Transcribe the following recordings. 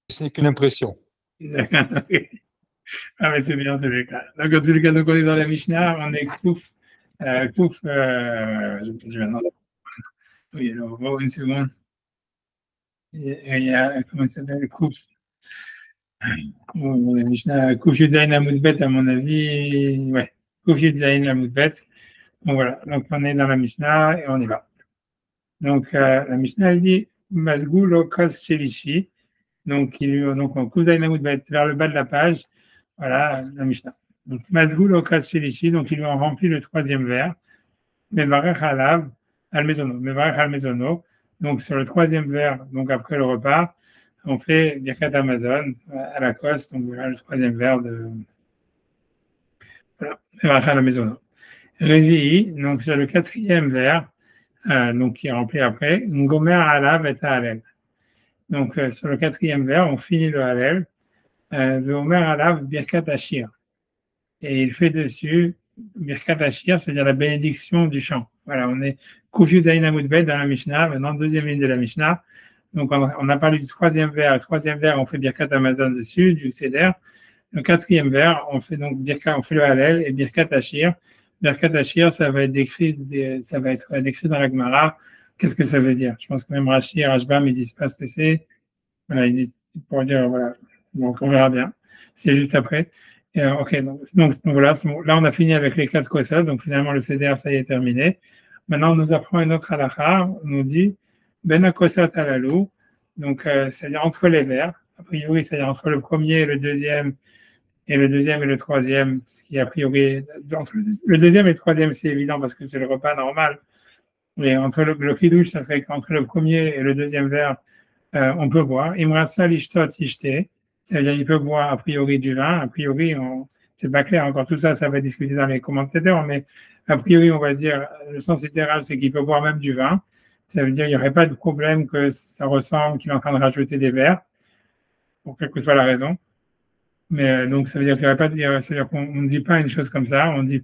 Ce n'est qu'une impression. Ah, mais c'est bien, c'est le cas. Donc, en tous les cas, donc, on est dans la Mishnah, on est Kouf, je me dis maintenant, oui, alors, bon, une seconde. Il y a, comment ça s'appelle, Kouf, bon, la Mishnah, Kouf Yudain Amoudbet, à mon avis, ouais, Kouf Yudain Amoudbet. Donc, voilà, donc, on est dans la Mishnah et on y va. Donc, la Mishnah, elle dit, Mazgou Lokos Shelishi. Donc, on Kouf Yudain Amoudbet, vers le bas de la page. Voilà, la Mishnah. Donc, Mazgul Okas Shelishi, donc ils lui ont rempli le troisième verre. Mevarech Alav, Almezono. Mevarech Almezono. Donc, sur le troisième verre, donc après le repas, on fait Birkat Amazon à la coste. Donc, voilà le troisième verre de. Voilà, Mevarech Almezono. Révi, donc c'est le quatrième verre, donc qui est rempli après. Ngomer Alav et Hallel. Donc, sur le quatrième verre, on finit le Hallel. Ngomer Alav Birkat Ashir. Et il fait dessus Birkat Ashir, c'est-à-dire la bénédiction du chant. Voilà, on est Koufiu Zayin Amoudbet dans la Mishnah, maintenant deuxième ligne de la Mishnah. Donc on a parlé du troisième vers. Le troisième vers, on fait Birkat Amazon dessus, du Seder. Le quatrième vers, on fait donc Birkat, on fait le Hallel et Birkat Ashir. Birkat Ashir, ça va être décrit dans la Gemara. Qu'est-ce que ça veut dire? Je pense que même Rashi et Rashbam, ils disent pas ce que c'est. Voilà, ils disent pour dire, voilà. Donc on verra bien. C'est juste après. Ok, donc voilà, là on a fini avec les 4 kossot, donc finalement le CDR ça y est terminé. Maintenant on nous apprend une autre halakha, on nous dit ben akosot alalou, donc c'est-à-dire entre les vers, a priori c'est-à-dire entre le premier et le deuxième et le troisième, ce qui a priori entre le deuxième et le troisième c'est évident parce que c'est le repas normal, mais entre le kiddush ça serait qu'entre le premier et le deuxième vers on peut boire. Imrasa lishtot ishte. C'est-à-dire qu'il peut boire a priori du vin, a priori, c'est pas clair encore tout ça, ça va discuter dans les commentateurs, mais a priori, on va dire, le sens littéral, c'est qu'il peut boire même du vin. Ça veut dire qu'il n'y aurait pas de problème que ça ressemble qu'il est en train de rajouter des verres, pour quelle que soit la raison. Mais donc, ça veut dire qu'il n'y aurait pas c'est-à-dire qu'on ne dit pas une chose comme ça, on dit,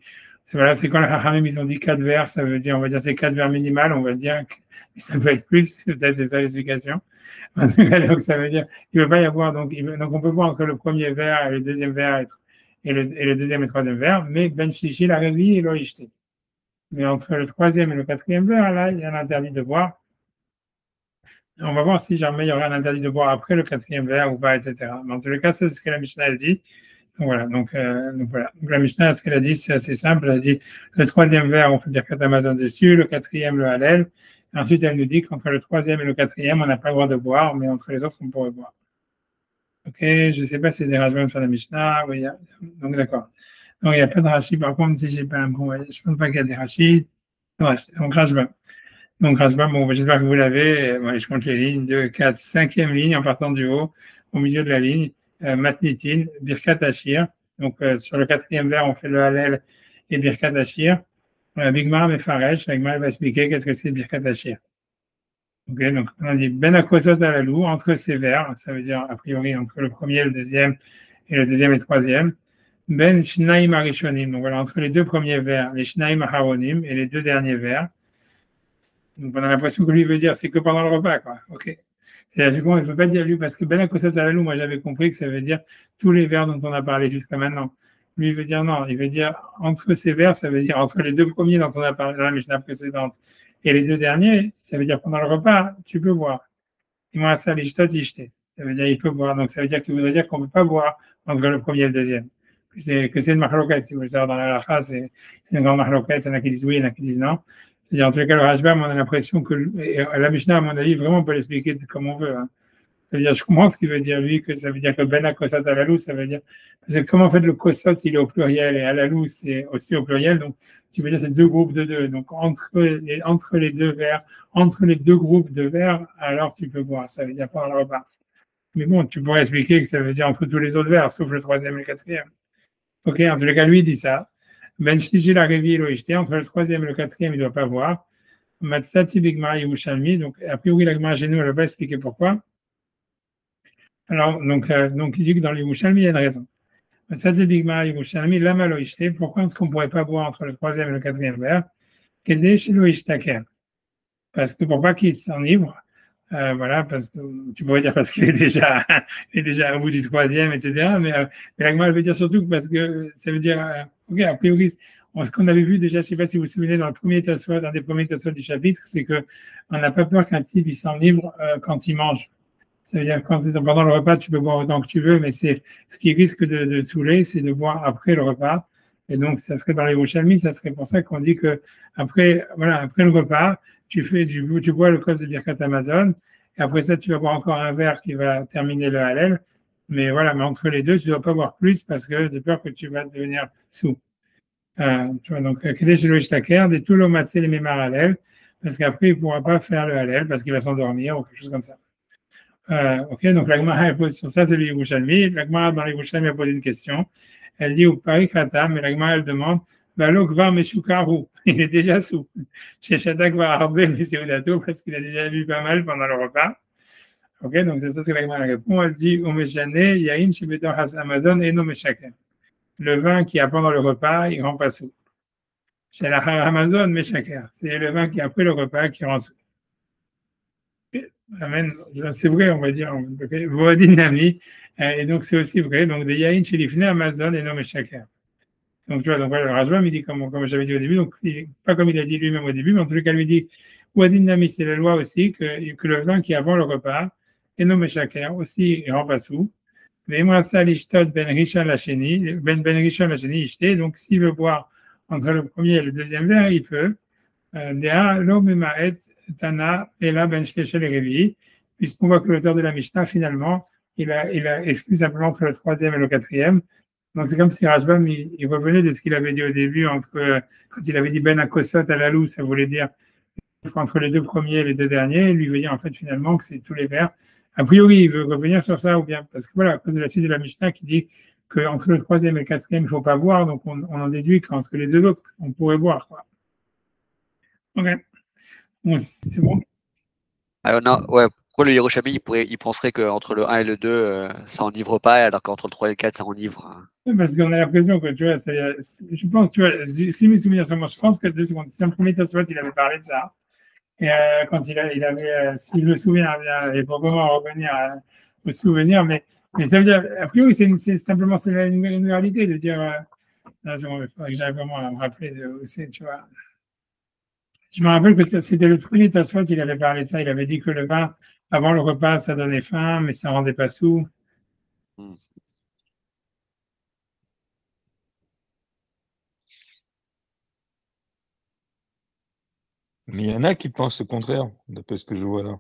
voilà, c'est quand les Hachamim, ils ont dit 4 verres, ça veut dire, on va dire, c'est 4 verres minimal, on va dire que ça peut être plus, peut-être c'est ça l'explication. Donc, ça veut dire qu'il ne peut pas y avoir, donc on peut voir entre le premier verre et le deuxième verre et le deuxième et le troisième verre, mais Ben Shishi, la réveille et l'Oishté. Mais entre le troisième et le quatrième verre, là, il y a un interdit de boire. On va voir si jamais il y aura un interdit de boire après le quatrième verre ou pas, etc. Mais en tout cas, c'est ce que la Mishnah a dit. Donc voilà, donc voilà. Donc la Mishnah, ce qu'elle a dit, c'est assez simple. Elle a dit le troisième verre, on peut dire Amazon dessus, le quatrième, le Hallel. Ensuite, elle nous dit qu'entre le troisième et le quatrième, on n'a pas le droit de boire, mais entre les autres, on pourrait boire. Ok, je ne sais pas si c'est des rajouts sur la Mishnah. Oui, donc d'accord. Donc il n'y a pas de Rashi. Par contre, si j'ai pas un bon, je ne pense pas qu'il y a des Rashi. Donc Rashba. Donc Rashba, bon, j'espère que vous l'avez. Bon, je compte les lignes. 2, 4, 5e ligne en partant du haut, au milieu de la ligne. Matnitin, Birkat Ashir. Donc sur le quatrième vers, on fait le Hallel et Birkat Ashir. Bigmar Mefaresh, Bigmar va expliquer qu'est-ce que c'est Birkat Ashir. Okay, donc on a dit Ben Akosot Alalou, entre ces vers, ça veut dire a priori entre le premier, le deuxième et le deuxième et le troisième. Ben Shnaim Arishonim, donc voilà, entre les deux premiers vers, les Shnaim Aharonim et les deux derniers vers. Donc on a l'impression que lui veut dire c'est que pendant le repas, quoi. Ok. C'est-à-dire qu'il ne peut pas dire lui, parce que Ben Akosot Alalou, moi j'avais compris que ça veut dire tous les vers dont on a parlé jusqu'à maintenant. Lui, il veut dire non, il veut dire entre ces vers, ça veut dire entre les deux premiers dont on a parlé dans la Mishnah précédente et les deux derniers, ça veut dire pendant le repas, tu peux boire. Ça veut dire il peut boire. Donc ça veut dire qu'il voudrait dire qu'on ne peut pas boire entre le premier et le deuxième. Que c'est une marloquette, si vous voulez savoir dans la halakha, c'est une grande marloquette, il y en a qui disent oui, il y en a qui disent non. C'est-à-dire, en tout cas, le Rashbam, on a l'impression que la Mishnah, à mon avis, vraiment, on peut l'expliquer comme on veut. Hein. C'est-à-dire, je comprends ce qu'il veut dire, lui, que ça veut dire que Ben Akosot Alalou, ça veut dire. Parce que comment en fait le Kosot, il est au pluriel et Alalou, c'est aussi au pluriel. Donc, tu veux dire, c'est deux groupes de deux. Donc, entre les deux vers, entre les deux groupes de vers, alors tu peux boire. Ça veut dire pas le repas. Mais bon, tu pourrais expliquer que ça veut dire entre tous les autres vers, sauf le troisième et le quatrième. Ok, en tout cas, lui, il dit ça. Ben Shlishi la Révi Elohishté, entre le troisième et le quatrième, il ne doit pas boire. Matsati Bigmar Yerushalmi, donc, a priori, la Gemara chez nous, elle ne va pas expliquer pourquoi. Alors, donc, il dit que dans les Yerushalmi, il y a une raison. Matsati Bigmar Yerushalmi, Lama Elohishté, pourquoi est-ce qu'on ne pourrait pas boire entre le troisième et le quatrième verre? Kedesh Elohishtaker. Parce que pour pas qu'il s'enivre, Voilà, parce que tu pourrais dire parce qu'il est déjà, il est déjà au bout du troisième, etc. Mais la Gemara veut dire surtout que parce que ça veut dire, ok, a priori, ce qu'on avait vu déjà, je ne sais pas si vous vous souvenez, dans le premier tassoi, dans des premiers tassois du chapitre, c'est que on n'a pas peur qu'un type il s'enivre quand il mange. Ça veut dire que pendant le repas, tu peux boire autant que tu veux, mais c'est ce qui risque de saouler, c'est de boire après le repas. Et donc, ça serait dans les Yerushalmi, ça serait pour ça qu'on dit que après, voilà, après le repas, tu bois le cos de Birkat Amazon, et après ça, tu vas boire encore un verre qui va terminer le Hallel. Mais voilà, mais entre les deux, tu ne dois pas boire plus parce que de peur que tu vas devenir sous. Tu vois, donc, Kadesh Elohim Shtaker, des tout l'omatzé les mémar Hallel, parce qu'après, il ne pourra pas faire le Hallel parce qu'il va s'endormir ou quelque chose comme ça. Ok, donc la Gemara pose sur ça, c'est le Yerushalmi. La Gemara dans le Yerushalmi a posé une question. Elle dit au Paris Khata, mais la Gemara elle demande Valo Gvar Meshukaru. Il est déjà sous. Chez Shadak va Arbe Meseudato parce qu'il a déjà bu pas mal pendant le repas. Ok, donc c'est ça que la Gemara répond. Elle dit Au Meshane, Yain Shebedor Has Amazon et no Meshaker. Le vin qui a pendant le repas, il rend pas sous. Chez la Amazon Meshaker. C'est le vin qui a après le repas qui rend sous. Amen. C'est vrai, on va dire. Dynamique. Et donc, c'est aussi vrai. Donc, des Yahin chez l'Ifne, Amazon et non Meshaker. Donc, tu vois, donc voilà, le Rajbam, il dit, comme j'avais dit au début, donc, pas comme il a dit lui-même au début, mais en tout cas, il dit, Dynamique, c'est la loi aussi, que le vin qui est avant le repas, et non Meshaker, aussi, il rend pas sous. Mais moi, ça, l'Ishtot Ben Rishon Lacheni, Ben Rishon Lacheni, Ishté. Donc, s'il veut boire entre le premier et le deuxième verre, il peut. Dea, lo memaet, Tana et là Ben Shkeshel et Révi, puisqu'on voit que l'auteur de la Mishnah, finalement, il a exclu simplement entre le troisième et le quatrième. Donc c'est comme si Rajbam, il revenait de ce qu'il avait dit au début, quand il avait dit Ben Akosot à la Lou, ça voulait dire entre les deux premiers et les deux derniers, lui veut dire en fait finalement que c'est tous les vers. A priori, il veut revenir sur ça, ou bien, parce que voilà, à cause de la suite de la Mishnah qui dit qu'entre le troisième et le quatrième, il ne faut pas boire, donc on en déduit qu'entre les deux autres, on pourrait boire, quoi. Ok. Bon, c'est bon. Ouais, pourquoi le Yerushalmi, il penserait qu'entre le 1 et le 2, ça enivre pas, alors qu'entre le 3 et le 4, ça enivre, hein. Parce qu'on a l'impression que, tu vois, je pense, tu vois, si mes souvenirs sont bons, je pense que c'est un premier Tosfot, il avait parlé de ça. Et quand il avait, si je me souviens bien, et pour vraiment revenir au souvenir, mais ça veut dire, a priori, c'est simplement une réalité de dire, non, il faudrait que j'arrive vraiment à me rappeler de où c'est, tu vois. Je me rappelle que c'était le premier Tosfot, il avait parlé de ça, il avait dit que le vin, avant le repas, ça donnait faim, mais ça rendait pas sous. Hmm. Mais il y en a qui pensent le contraire, d'après ce que je vois là.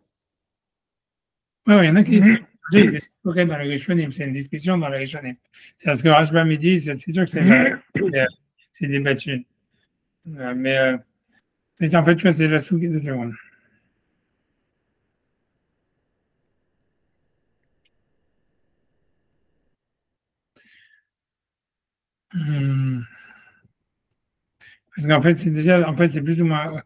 Oui, il y en a qui disent que dans les Rishonim, c'est une discussion dans les Rishonim. C'est ce que Rashba me dit, c'est sûr que c'est débattu. Mais en fait, tu vois, c'est la souki de seconde. Parce qu'en fait, c'est plus ou moins.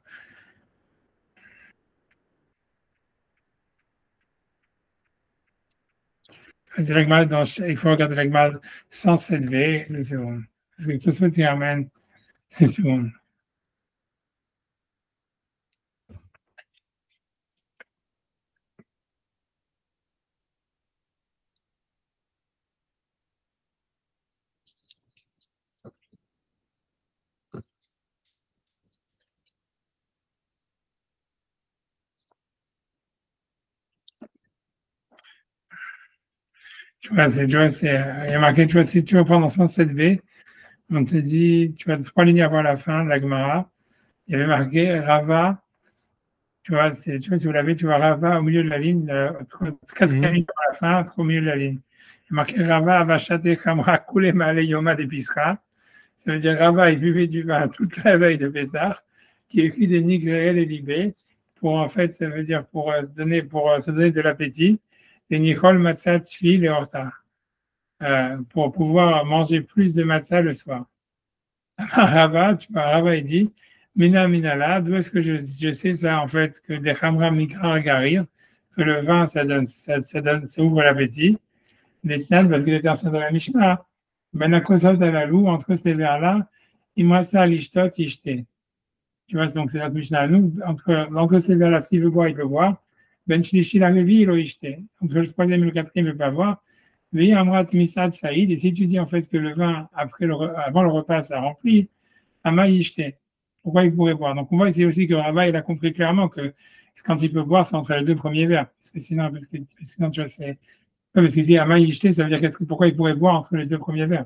Il faut regarder l'agmal sans s'élever, une seconde. Parce que tout ce qui ramène, une seconde. Tu vois, il y a marqué, tu vois, si tu vas prendre en sens élevé, on te dit, tu vas 3 lignes avant la fin de la Gemara, il y avait marqué Rava. Tu vois, si vous l'avez, tu vois Rava au milieu de la ligne, quatrième ligne à la fin, au milieu de la ligne. Il y a marqué Rava Avachate Khamra Kule Male Yoma de Pisra. Ça veut dire Rava, il buvait du vin toute la veille de Pessah, qui est écrit des Nigréel et Libé, pour en fait, ça veut dire pour se donner de l'appétit, des Nichol Matzah Tfil et Horta, pour pouvoir manger plus de matzah le soir. Rava, tu vois, Rava, il dit, Mina Minala, d'où est-ce que je sais ça, en fait, que des Khamra Mikra Garir, que le vin, ça ouvre l'appétit, des Tnan, parce qu'il était enseigné dans la Mishnah, Ben Akosot Alalou, entre ces vers-là, Imrasa Lishtot Ishte. Tu vois, donc c'est notre Mishnah. Nous, entre ces vers-là, s'il veut boire, il peut boire, Ben Shlishi la Revi, Loïchte. Entre le troisième et le quatrième, il ne peut pas boire. Veille Amrat Misad Saïd. Et si tu dis en fait que le vin, avant le repas, ça remplit, Ama Yishte. Pourquoi il pourrait boire? Donc on voit ici aussi que Rabat, il a compris clairement que quand il peut boire, c'est entre les deux premiers verres. Parce que sinon tu vois, c'est. Parce qu'il dit Ama Yishte, ça veut dire pourquoi il pourrait boire entre les deux premiers verres?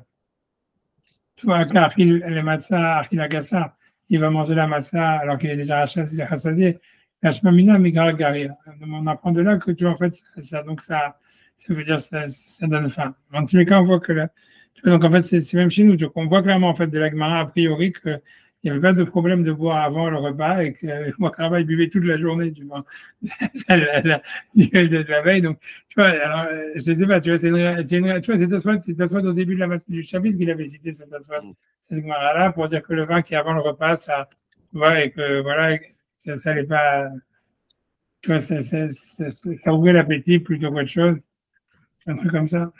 Tu vois, le matzah, Achil Agassa, il va manger la matzah alors qu'il est déjà rassasié. La shmamina migra garir. On apprend de là que tu vois, en fait, ça veut dire ça donne faim. En tous les cas, on voit que donc en fait, c'est même chez nous. Donc, on voit clairement en fait de la Gemara a priori qu'il n'y avait pas de problème de boire avant le repas et que moi, il buvait toute la journée du moins, de la veille. Donc, tu vois, alors, je ne sais pas, tu vois, tu vois, c'est Aswad au début de du chapitre qu'il avait cité cette Aswad, cette Gemara-là, pour dire que le vin qui est avant le repas, ça, tu vois, et que voilà, ça n'est pas, tu vois, ça ouvrait l'appétit plutôt qu'autre chose, un truc comme ça.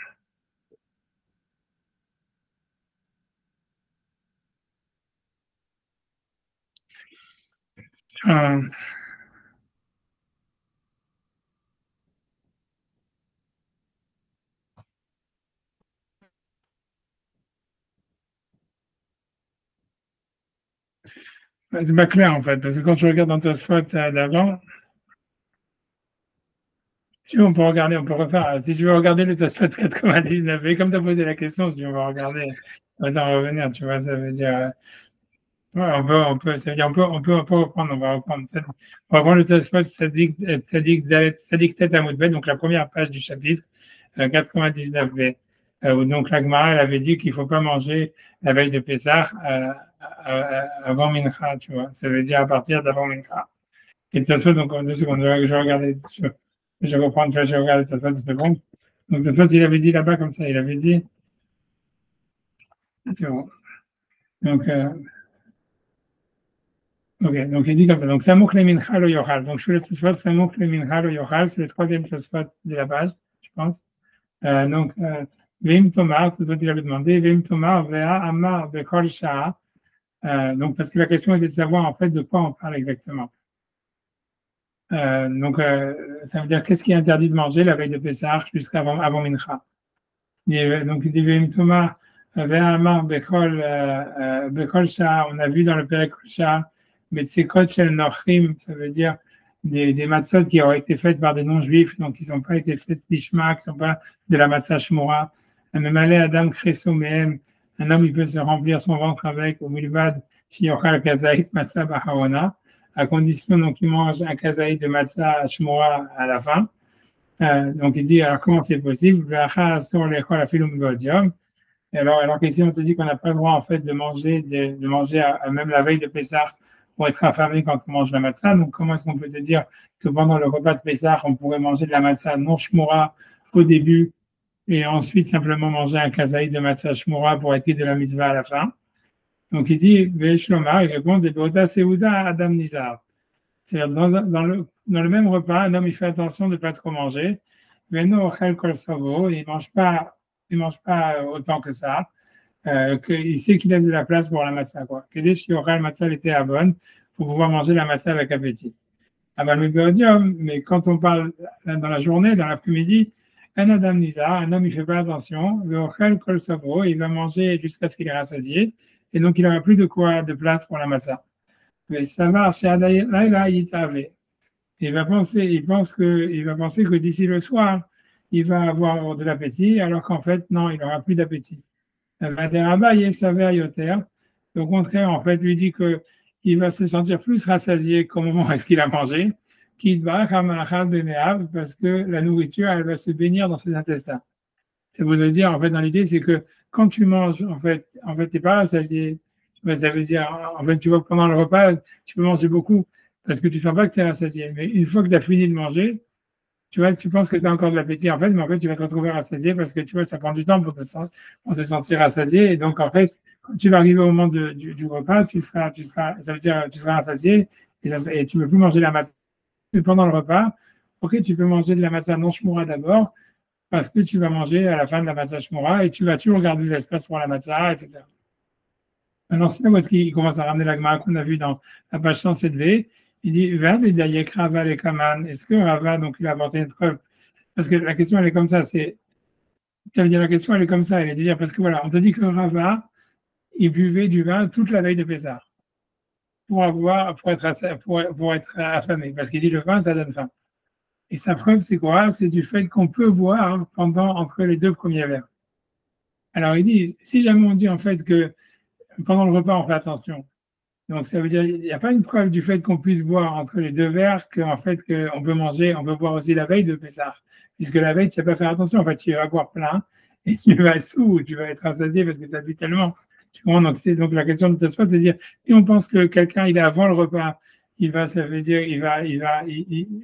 C'est pas clair en fait, parce que quand tu regardes dans ta spot d'avant, si on peut regarder, on peut refaire. Si tu veux regarder le Tosfot 99, et comme tu as posé la question, si on va regarder, on va revenir, tu vois, ça veut dire. Ouais, ça veut dire, on peut reprendre, on va reprendre. On va prendre le Tosfot Sadik Tet Amoudbet, donc la première page du chapitre 99b, où donc la Gemara, elle avait dit qu'il ne faut pas manger la veille de Pessah avant Mincha, tu vois. Ça veut dire à partir d'avant Mincha. Et Tosfot, donc en 2 secondes, je vais regarder. Je reprends, tu vois, je regarde Tosfot 2 secondes. Donc Tosfot, il avait dit là-bas comme ça, il avait dit. C'est bon. Donc, ok, donc il dit comme ça. Donc, Samouk le mincha lo yochal. Donc, je fais le Tosfot, Samouk le mincha lo yochal, c'est le troisième Tosfot de la page, je pense. Donc, Vim Tomar, tout il avait demandé, Vim Tomar, Vea Amar Bekol Shah. Donc, parce que la question était de savoir en fait de quoi on parle exactement. Donc, ça veut dire qu'est-ce qui est interdit de manger la veille de Pessah jusqu'avant Mincha. Donc, il dit Vim Tomar, Vea Amar Bekol Shah. On a vu dans le Perek Shah, Betsekot Shel Nochrim, ça veut dire des matzot qui auraient été faites par des non-juifs, donc qui n'ont pas été faites d'ishma, qui ne sont pas de la matzah shmura. Même aller Adam Kreso Mehem, un homme il peut se remplir son ventre avec, au milvad, Shiochal Kazaït Matzah Baharona, à condition donc il mange un kazaït de matzah shmura à la fin. Donc il dit alors comment c'est possible? Et alors qu'ici on te dit qu'on n'a pas le droit en fait de manger même la veille de Pessah pour être affamé quand on mange la matzah. Donc, comment est-ce qu'on peut te dire que pendant le repas de Pessah, on pourrait manger de la matzah non shmura au début et ensuite simplement manger un kazaï de matzah shmura pour être de la mitzvah à la fin? Donc, il dit, Veshlomar, il répond, Debota Seuda Adam Nizar. C'est-à-dire, dans le même repas, un homme, il fait attention de ne pas trop manger. Veno Ochel Kol Savo, il mange pas autant que ça. Qu'il sait qu'il laisse de la place pour la matzah, quoi. Que dès qu'il aura la matzah l'été à bonne pour pouvoir manger la matzah avec appétit. Mais quand on parle dans la journée, dans l'après-midi, un Adam Nizar, un homme, il fait pas attention, il va manger jusqu'à ce qu'il est rassasié, et donc il n'aura plus de place pour la matzah. Mais ça va, là, il pense que d'ici le soir, il va avoir de l'appétit, alors qu'en fait, non, il n'aura plus d'appétit. Au contraire, en fait, lui dit qu'il va se sentir plus rassasié qu'au moment où est-ce qu'il a mangé, parce que la nourriture, elle va se bénir dans ses intestins. Ça veut dire, en fait, dans l'idée, c'est que quand tu manges, en fait, t'es pas rassasié. Ça veut dire, en fait, tu vois, pendant le repas, tu peux manger beaucoup parce que tu ne sens pas que tu es rassasié. Mais une fois que tu as fini de manger, tu vois, tu penses que tu as encore de l'appétit, en fait, mais en fait, tu vas te retrouver rassasié parce que, tu vois, ça prend du temps pour te sentir rassasié. Et donc, en fait, quand tu vas arriver au moment du repas, ça veut dire, tu seras rassasié et tu ne peux plus manger la matzah. Pendant le repas, ok, tu peux manger de la matzah non shmura d'abord parce que tu vas manger à la fin de la matzah shmura et tu vas toujours garder de l'espace pour la matzah, etc. Maintenant, c'est là où est-ce qu'il commence à ramener la Gemara qu'on a vu dans la page 107b. Il dit, Vad et Dayek Rava le Kaman. Est-ce que Rava, donc il a apporté une preuve? Parce que la question, elle est comme ça. Ça veut dire, la question, elle est comme ça. Elle est de dire, parce que voilà, on te dit que Rava, il buvait du vin toute la veille de Pessah pour être affamé. Parce qu'il dit, le vin, ça donne faim. Et sa preuve, c'est quoi? C'est du fait qu'on peut boire entre les deux premiers verres. Alors, il dit, si jamais on dit en fait que pendant le repas, on fait attention. Donc, ça veut dire, il n'y a pas une preuve du fait qu'on puisse boire entre les deux verres qu'en fait, qu'on peut manger, on peut boire aussi la veille de Pessah. Puisque la veille, tu n'as pas fait attention. En fait, tu vas boire plein et tu vas être sous, tu vas être rassasié parce que tu as bu tellement. Tu vois, donc la question de Tosfot, c'est de dire, si on pense que quelqu'un, il est avant le repas, ça veut dire,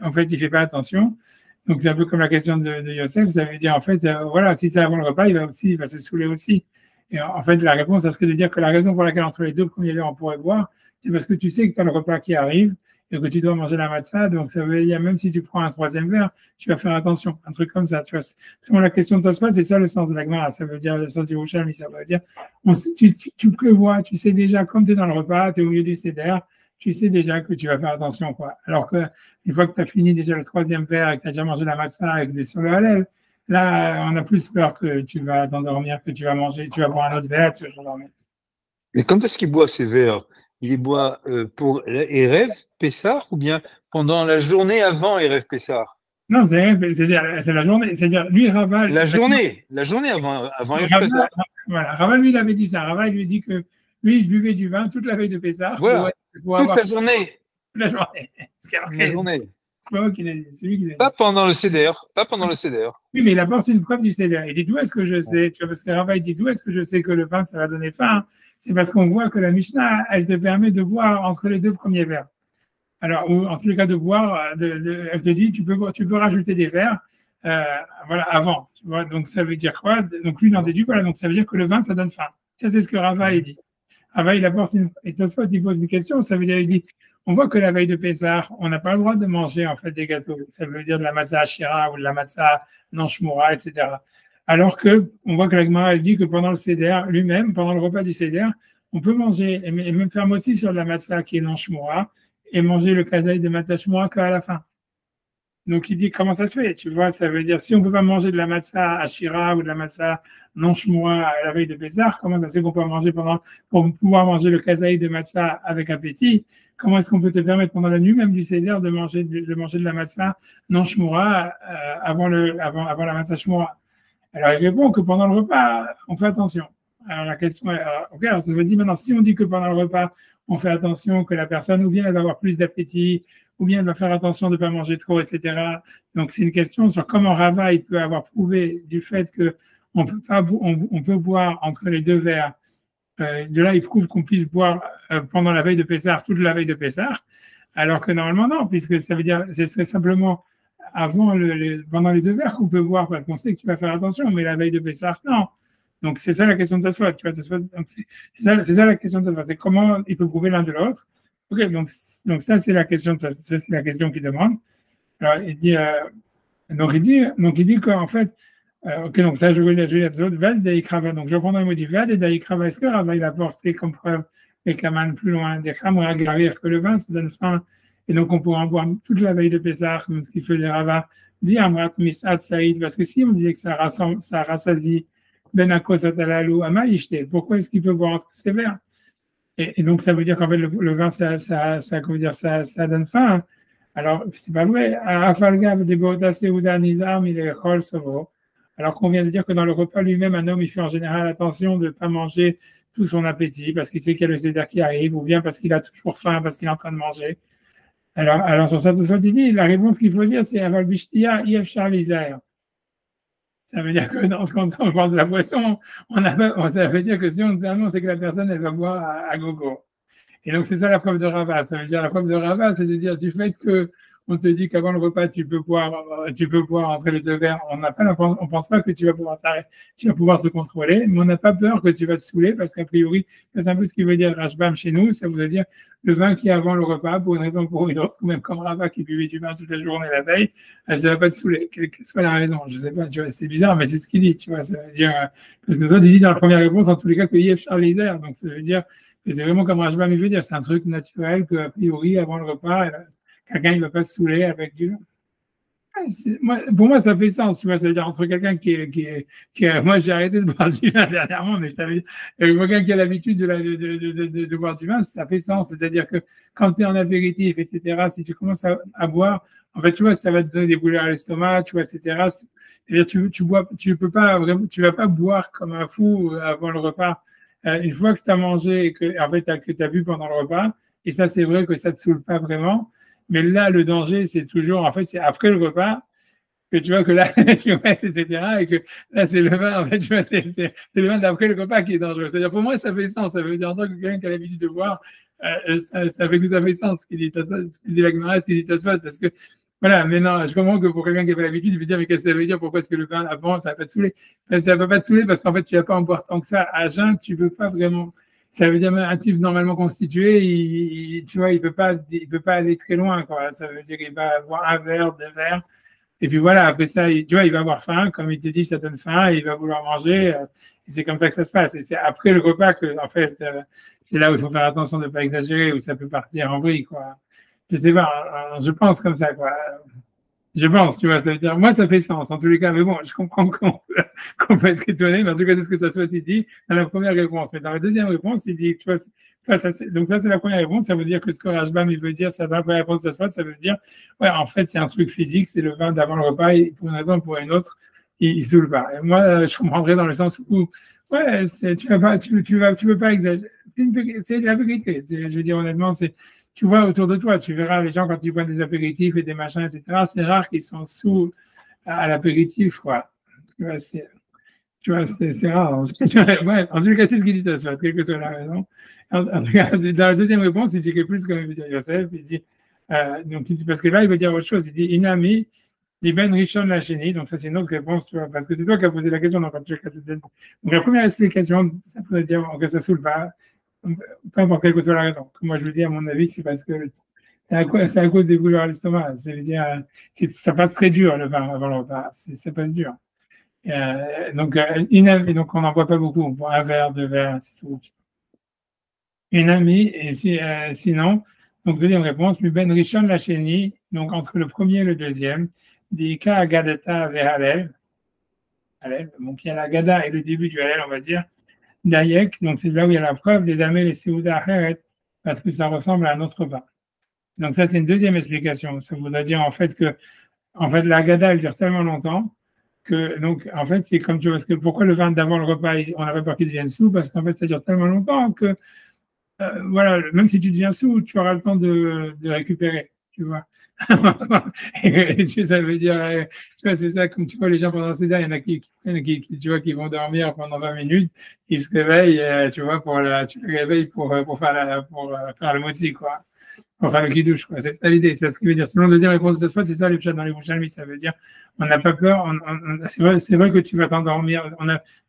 en fait, il fait pas attention. Donc, c'est un peu comme la question de Yosef, ça veut dire, en fait, voilà, si c'est avant le repas, il va se saouler aussi. Et en fait, la réponse, ça serait de dire que la raison pour laquelle entre les deux premiers verres, on pourrait boire, c'est parce que tu sais que tu as le repas qui arrive et que tu dois manger la matzah. Donc, ça veut dire, même si tu prends un troisième verre, tu vas faire attention. Un truc comme ça, tu vois. Selon la question de Tosfot, c'est ça le sens de la Gemara. Ça veut dire, le sens du Yerushalmi, ça veut dire, tu prévois, tu sais déjà, comme tu es dans le repas, tu es au milieu du seder, tu sais déjà que tu vas faire attention, quoi. Alors que, une fois que tu as fini déjà le troisième verre et que tu as déjà mangé la matzah avec des sur le halal, là, on a plus peur que tu vas t'endormir, que tu vas manger, tu vas boire un autre verre, tu vas t'endormir. Mais quand est-ce qu'il boit ces verres? Il les boit pour Erev Pessah ou bien pendant la journée avant Erev Pessah? Non, c'est la journée. C'est-à-dire, lui, Rava. La journée avant Erev Pessah. Voilà, Rava, lui, il avait dit ça. Rava, il lui dit que lui, il buvait du vin toute la veille de Pessah. Voilà, toute la journée. Toute la journée. La journée. C'est lui qui l'a dit. Pas pendant le Seder. Pas pendant le Seder. Oui, mais il apporte une preuve du Seder. Il dit, d'où est-ce que je sais, tu vois, parce que Rava, il dit, d'où est-ce que je sais que le vin, ça va donner faim? C'est parce qu'on voit que la Mishnah, elle te permet de boire entre les deux premiers verres. Alors, ou en tous les cas, de boire, elle te dit, tu peux rajouter des verres, voilà, avant. Tu vois, donc ça veut dire quoi? Donc lui, il en déduit, voilà, donc ça veut dire que le vin, ça donne faim. Ça, c'est ce que Rava, il dit. Rava, il apporte et Tosfot, il pose une question, ça veut dire, il dit, on voit que la veille de Pessah, on n'a pas le droit de manger, en fait, des gâteaux. Ça veut dire de la matzah ashira ou de la matzah non-shmoura, etc. Alors que, on voit que la Gemara, elle dit que pendant le Seder, lui-même, pendant le repas du Seder, on peut manger, et même faire aussi sur de la matzah qui est non-shmoura, et manger le kazaï de matzah shmoura qu'à la fin. Donc il dit comment ça se fait, tu vois, ça veut dire si on ne peut pas manger de la matzah ashira ou de la matzah non shmoura à la veille de Pessah, comment ça se fait qu'on peut manger pour pouvoir manger le kazaï de matzah avec appétit? Comment est-ce qu'on peut te permettre pendant la nuit même du Seder de manger de la matzah non shmoura avant la matzah shmoura? Alors il répond que pendant le repas, on fait attention. Alors la question est, ok, alors ça veut dire maintenant, si on dit que pendant le repas, on fait attention que la personne, ou bien elle va avoir plus d'appétit, ou bien elle va faire attention de ne pas manger trop, etc. Donc c'est une question sur comment Rava il peut avoir prouvé du fait que on peut boire entre les deux verres. De là, il prouve qu'on puisse boire pendant la veille de Pessah, toute la veille de Pessah, alors que normalement non, puisque ça veut dire, ce serait simplement pendant les deux verres qu'on peut boire, parce qu'on sait que tu vas faire attention, mais la veille de Pessah, non. Donc, c'est ça la question de Tosfot, tu vois, c'est ça la question de Tosfot, c'est comment il peut prouver l'un de l'autre. Ok, donc ça, c'est la question qu'il demande. Alors, il dit qu'en fait, ok, donc ça, je vais lire Tosfot, Vad Daikrava. Donc, je reprends un mot dit Vad et Daikrava. Est-ce que Rava, il a porté comme preuve les Kaman plus loin, des Khamra Gravir, que le vin, ça donne faim, et donc on pourra en boire toute la veille de Pessah, comme ce qu'il fait les Rava, dit Amrat Misad Saïd, parce que si on disait que ça rassasie, pourquoi est-ce qu'il peut boire entre ces verres? Et donc, ça veut dire qu'en fait, le vin, ça donne faim. Alors, c'est pas vrai. Alors qu'on vient de dire que dans le repas lui-même, un homme, il fait en général attention de ne pas manger tout son appétit parce qu'il sait qu'il y a le Seder qui arrive, ou bien parce qu'il a toujours faim, parce qu'il est en train de manger. Alors sur ça, tout ça, la réponse qu'il faut dire, c'est Aval Bishtia, Yef Charlizaire. Ça veut dire que quand on parle de la boisson, ça veut dire que si on annonce, c'est que la personne, elle va boire à gogo. Et donc, c'est ça la preuve de Rava. Ça veut dire, la preuve de Rava, c'est de dire du fait que on te dit qu'avant le repas, tu peux boire entre les deux verres. On pense pas que tu vas pouvoir te contrôler, mais on n'a pas peur que tu vas te saouler parce qu'a priori, c'est un peu ce qui veut dire Rashbam chez nous. Ça veut dire le vin qui est avant le repas, pour une raison ou pour une autre, ou même comme Rava qui buvait du vin toute la journée la veille, ça va pas te saouler, quelle que soit la raison. Je sais pas, tu vois, c'est bizarre, mais c'est ce qu'il dit, tu vois. Ça veut dire, parce que toi, il dit dans la première réponse, en tous les cas, que Yef Charlizer. Donc, ça veut dire Et c'est vraiment comme Rajbam il veut dire, c'est un truc naturel qu'a priori, avant le repas, quelqu'un ne va pas se saouler avec du vin. Pour moi, ça fait sens, tu vois, c'est-à-dire entre quelqu'un moi j'ai arrêté de boire du vin dernièrement, mais je t'avais dit, quelqu'un qui a l'habitude de boire du vin, ça fait sens, c'est-à-dire que quand tu es en apéritif, etc., si tu commences à boire, en fait, tu vois, ça va te donner des brûlures à l'estomac, tu vois, etc. C'est-à-dire, peux pas vraiment, tu vas pas boire comme un fou avant le repas. Une fois que tu as mangé et que, en fait, que tu as bu pendant le repas, et ça, c'est vrai que ça te saoule pas vraiment. Mais là, le danger, c'est toujours, en fait, c'est après le repas que tu vois que là, tu vois, etc. Et que là, c'est le vin, en fait, tu vois, c'est le vin d'après le repas qui est dangereux. C'est-à-dire, pour moi, ça fait sens. Ça veut dire, en tant que quelqu'un qui a l'habitude de boire, ça fait tout à fait sens ce qu'il dit la Gemara, ce qu'il dit Tosfot, parce que, voilà, maintenant, je comprends que pour quelqu'un qui n'a pas l'habitude, il veut dire, mais qu'est-ce que ça veut dire? Pourquoi est-ce que le vin avant, ça va pas te saouler? Ça ne va pas te saouler parce qu'en fait, tu vas pas en boire tant que ça. À jeun, tu peux pas vraiment. Ça veut dire un type normalement constitué, tu vois, il peut pas aller très loin, quoi. Ça veut dire qu'il va avoir un verre, deux verres. Et puis voilà, après ça, tu vois, il va avoir faim, comme il te dit, ça donne faim, et il va vouloir manger. Et c'est comme ça que ça se passe. Et c'est après le repas que, en fait, c'est là où il faut faire attention de ne pas exagérer, où ça peut partir en vrille, quoi. Je sais pas, je pense comme ça, quoi. Je pense, tu vois, ça veut dire, moi, ça fait sens, en tous les cas, mais bon, je comprends qu'on peut être étonné, mais en tout cas, c'est ce que tu as souhaité dit dans la première réponse. Mais dans la deuxième réponse, il dit, tu vois, donc ça, c'est la première réponse, ça veut dire que ce que Rajbam, il veut dire, ça va, la première réponse, ça veut dire, ouais, en fait, c'est un truc physique, c'est le vin d'avant le repas, et pour une raison ou pour une autre, il saoule pas. Et moi, je comprendrais dans le sens où, ouais, tu veux pas exagérer. C'est la vérité. Je veux dire, honnêtement, tu vois autour de toi, tu verras les gens quand ils boivent des apéritifs et des machins, etc. C'est rare qu'ils sont sous à l'apéritif, quoi. Tu vois, c'est rare. Ouais, en tout cas, c'est ce qu'il dit à soi, quelle que soit la raison. En tout cas, dans la deuxième réponse, il dit que plus comme il veut dire Yosef, il dit, donc il dit, parce que là, il veut dire autre chose. Il dit, Inami, Liben Rishon Lacheni. Donc ça, c'est une autre réponse, tu vois, parce que c'est toi qui as posé la question. Donc la première explication, ça pourrait dire que ça saoule pas, peu importe quelle que soit la raison. Comme moi, je vous dis, à mon avis, c'est parce que c'est à cause des brûlures à l'estomac. C'est-à-dire, ça passe très dur le vin avant le repas. Ça passe dur. Donc on n'en boit pas beaucoup. On boit un verre, deux verres, c'est tout. Une amie, et sinon, donc deuxième réponse, mais Ben Rishon Lacheni, donc entre le premier et le deuxième, des cas Agadata vers Halel. Donc il y a la Gada et le début du Halel, on va dire. Dayek, donc c'est là où il y a la preuve des damés et Seouda Heret, parce que ça ressemble à un autre repas. Donc ça, c'est une deuxième explication. Ça voudrait dire en fait que la Gada, elle dure tellement longtemps que, donc, en fait, c'est comme tu vois, parce que pourquoi le vin d'avant le repas, on n'a pas peur qu'il devienne sous, parce qu'en fait, ça dure tellement longtemps que, voilà, même si tu deviens sous, tu auras le temps de récupérer, tu vois. Et ça veut dire, tu vois, c'est ça, comme tu vois, les gens pendant ces heures, il y en a tu vois, qui vont dormir pendant 20 minutes, ils se réveillent, tu vois, tu les réveilles pour faire le moti, quoi. Pour faire le kidouche, quoi. C'est ça l'idée, c'est ce qui veut dire. Selon la deuxième réponse de spot, c'est ça les pchats dans les bouches ça veut dire, on n'a pas peur, c'est vrai que tu vas t'endormir,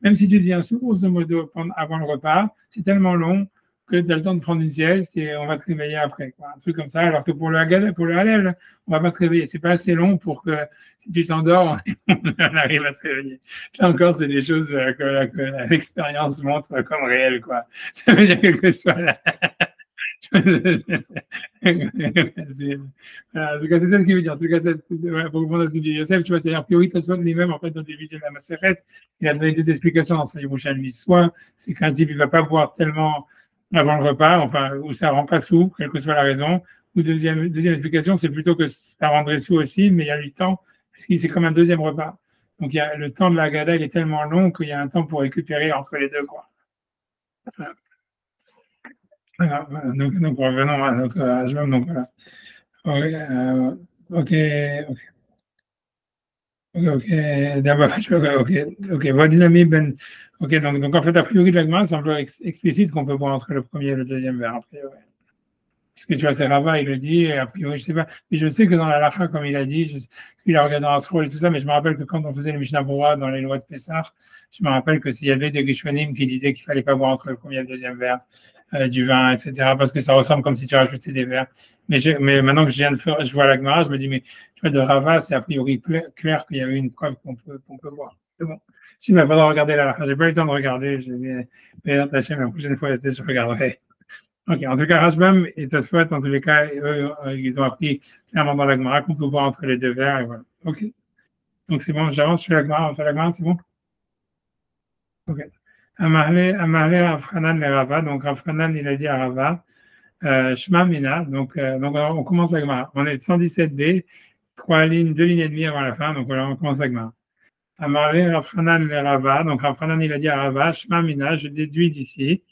même si tu deviens sourd, grosso modo, avant le repas, c'est tellement long que tu as le temps de prendre une sieste et on va te réveiller après, quoi. Un truc comme ça, alors que pour le halal, on va pas te réveiller. C'est pas assez long pour que si tu t'endors, on arrive à te réveiller. Là encore, c'est des choses que l'expérience montre comme réelles, quoi. Ça veut dire quel que soit la... En tout cas, c'est ça ce qu'il veut dire. En tout cas, pour répondre à ce que dit Yosef, tu vois, c'est-à-dire, a priori, Tosfot lui-même, en fait, dans le début de la Maseret, il a donné des explications dans sa Yerushalmi. Soit, c'est qu'un type, il va pas boire tellement avant le repas, enfin, ou ça rend pas sous, quelle que soit la raison. Ou deuxième explication, c'est plutôt que ça rendrait sous aussi, mais il y a du temps, parce que c'est comme un deuxième repas. Donc, il y a le temps de la Gada, il est tellement long qu'il y a un temps pour récupérer entre les deux, quoi. Voilà. Donc, revenons à notre Hajbam. Donc, voilà. Ok. D'abord, ok. Vodinami ben. Ok, donc en fait, a priori, de la Gemara semble explicite qu'on peut boire entre le premier et le deuxième verre. Après, ouais. Parce que tu vois, c'est Rava, il le dit, et a priori, je sais pas. Mais je sais que dans la Lacha, comme il a dit, il a regardé dans Asrol et tout ça, mais je me rappelle que quand on faisait le Mishnah Berurah dans les lois de Pessah, je me rappelle que s'il y avait des Rishonim qui disaient qu'il fallait pas boire entre le premier et le deuxième verre du vin, etc., parce que ça ressemble comme si tu rajoutais des verres. Mais maintenant que je vois la Gemara, je me dis, mais tu vois, de Rava, c'est a priori clair qu'il y avait une preuve qu'on peut boire. C'est bon. Si, mais il faudra regarder la Lacha. J'ai pas eu le temps de regarder, mais la prochaine fois, je regarderai. Ok, en tout cas, Rashbam et Tosfot, en tous les cas, eux, ils ont appris clairement dans la Gemara qu'on peut voir entre les deux vers, et voilà. Ok, donc c'est bon, j'avance sur la Gemara, on fait la Gemara, c'est bon? Ok. Amarle Rav le Rava, donc Rav Hanan, il a dit à Rava, Shema Mina, donc on commence la Gemara. On est 117b, 2 lignes et demie avant la fin, donc voilà, on commence la Gemara. Amarle Rav Hanan le Rava, donc Rav Hanan, il a dit à Rava, Shema Mina, je déduis d'ici,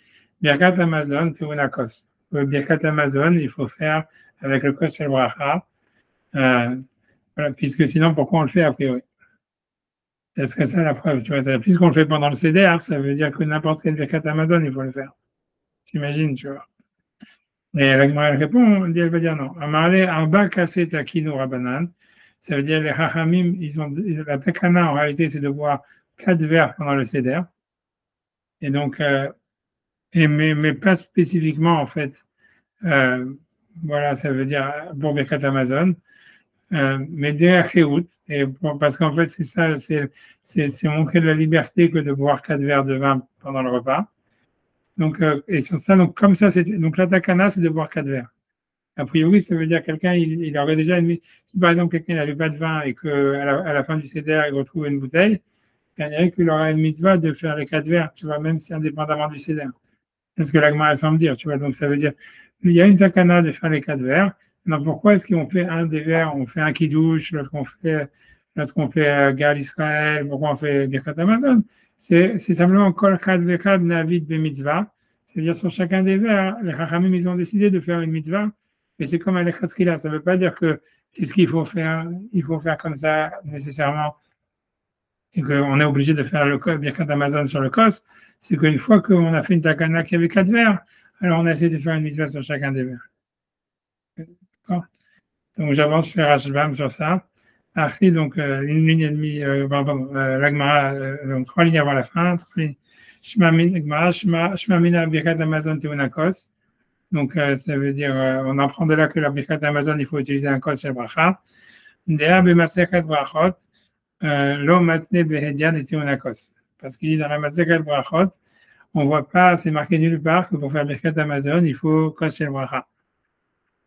Birkat Amazon, Tevuna Kos. Le Birkat Amazon, il faut faire avec le Kos Shel Bracha, voilà, puisque sinon, pourquoi on le fait a priori? Ce serait ça la preuve, tu vois. Puisqu'on le fait pendant le CDR, ça veut dire que n'importe quel Birkat Amazon, il faut le faire. J'imagine, tu vois. Et la Gemara répond, elle va dire non. Amarle Arba Kaset Akinu Rabanan, ça veut dire les Hachamim, la Takana en réalité, c'est de boire 4 verres pendant le CDR. Et donc, mais pas spécifiquement en fait. Voilà, ça veut dire pour Birkat Amazon, mais derrière Chéout, et parce qu'en fait c'est ça, c'est montrer de la liberté que de boire 4 verres de vin pendant le repas. Donc et sur ça, donc comme ça, donc la takana, c'est de boire 4 verres. A priori, ça veut dire quelqu'un, il aurait déjà si par exemple quelqu'un n'avait pas de vin et que à la fin du CDR il retrouve une bouteille, il dirait qu'il aura une mitzvah de faire les 4 verres, tu vois, même si indépendamment du CDR. C'est ce que la Gemara semble dire, tu vois. Donc, ça veut dire, il y a une takana de faire les 4 verres. Donc, pourquoi est-ce qu'on fait un des verres, on fait un kiddush, l'autre qu'on fait Gal Israël, pourquoi on fait Birkat Amazon? C'est simplement Kol Chad Vechad Navid Bemitzvah. C'est-à-dire, sur chacun des verres, les Chachamim, ils ont décidé de faire une mitzvah. Et c'est comme un Lechatchila. Ça ne veut pas dire que c'est ce qu'il faut faire, il faut faire comme ça nécessairement. Et qu'on est obligé de faire le Birkat Amazon sur le Kos. C'est qu'une fois qu'on a fait une takana qui avait 4 verres, alors on a essayé de faire une mitzvah sur chacun des verres. D'accord? Donc j'avance sur Rashbam sur ça. Après, donc une ligne et demie, l'Agmara, donc 3 lignes avant la fin. Shmamina Birkat Amazon Teunakos. Donc ça veut dire, on apprend de là que la Birkat Amazon, il faut utiliser un kos shel bracha. Dea b'masechet brachot, lo matne behedian et Teunakos. Parce qu'il dit dans la Masechet Brachot, on ne voit pas, c'est marqué nulle part que pour faire Birkat Amazon, il faut Kos Shel Bracha.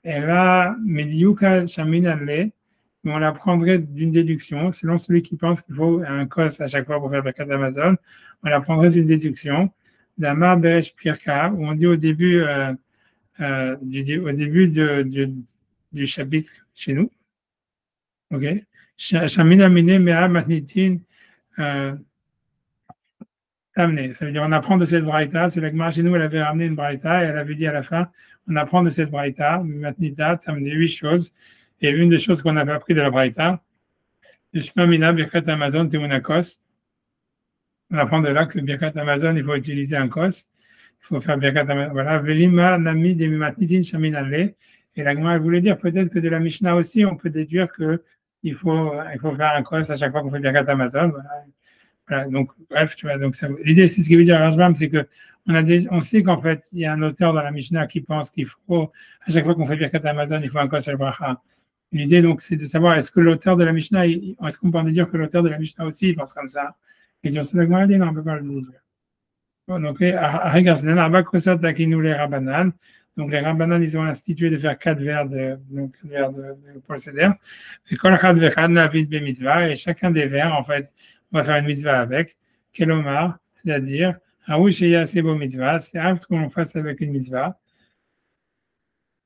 Et là, Mediuka Shamin Aleh, on l'apprendrait d'une déduction, selon celui qui pense qu'il faut un Kos à chaque fois pour faire Birkat Amazon, on l'apprendrait d'une déduction, d'Amar Beresh Pirka, où on dit au début du chapitre chez nous, ok, Shamin Amine Mea Matnitin, amené. Ça veut dire on apprend de cette braïta. C'est la Gemara chez nous, elle avait ramené une braïta et elle avait dit à la fin, on apprend de cette braïta, matnita, t'amener 8 choses. Et une des choses qu'on avait appris de la braïta, c'est Shema Mina Birkat Amazon Temunakos. On apprend de là que Birkat Amazon, il faut utiliser un kos. Il faut faire Birkat Amazon. Voilà. Velima Nami de Matnitin Shamin Ale. Et la Gemara, elle voulait dire peut-être que de la Mishnah aussi, on peut déduire que il faut faire un kos à chaque fois qu'on fait Birkat Amazon. Voilà. Voilà, donc, bref, tu vois, donc l'idée, c'est ce qui veut dire Rashbam, c'est que on sait qu'en fait, il y a un auteur dans la Mishnah qui pense qu'il faut, à chaque fois qu'on fait Birkat Amazon, il faut un Kos Shel Bracha. L'idée, donc, c'est de savoir est-ce que l'auteur de la Mishnah, est-ce qu'on peut dire que l'auteur de la Mishnah aussi pense comme ça? Et sur cette argument, non, on ne peut pas le dire. Bon, donc, regarde, c'est un Arba Kosat Akinu les Rabbanan. Donc, les Rabbanan, ils ont institué de faire 4 verres pour le Seder. Et Kol Chad Vechad Navid Bemitzvah, et chacun des verres, en fait, on va faire une mitzvah avec, Kelomar, c'est-à-dire, Aoucheya Sebo mitzvah, c'est apte qu'on fasse avec une mitzvah.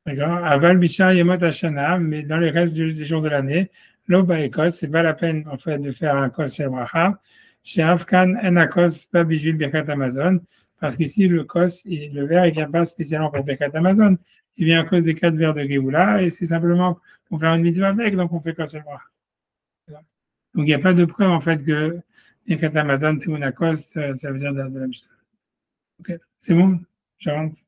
D'accord? Aval Bishar Yemot Hashana, mais dans les restes des jours de l'année, l'Oba Ekos, c'est pas la peine, en fait, de faire un Kos Shel Bracha. Chez Afkan, un Kos, pas Bijvil Birkat Amazon, parce qu'ici, le Kos, le verre, il vient pas spécialement pour Birkat Amazon, il vient à cause des 4 verres de Géoula, et c'est simplement pour faire une mitzvah avec, donc on fait Kos Shel Bracha. Donc, il n'y a pas de preuve, en fait, que Birkat Amazon, Teunakos, ça veut dire de la Mishnah. Ok, c'est bon? J'avance.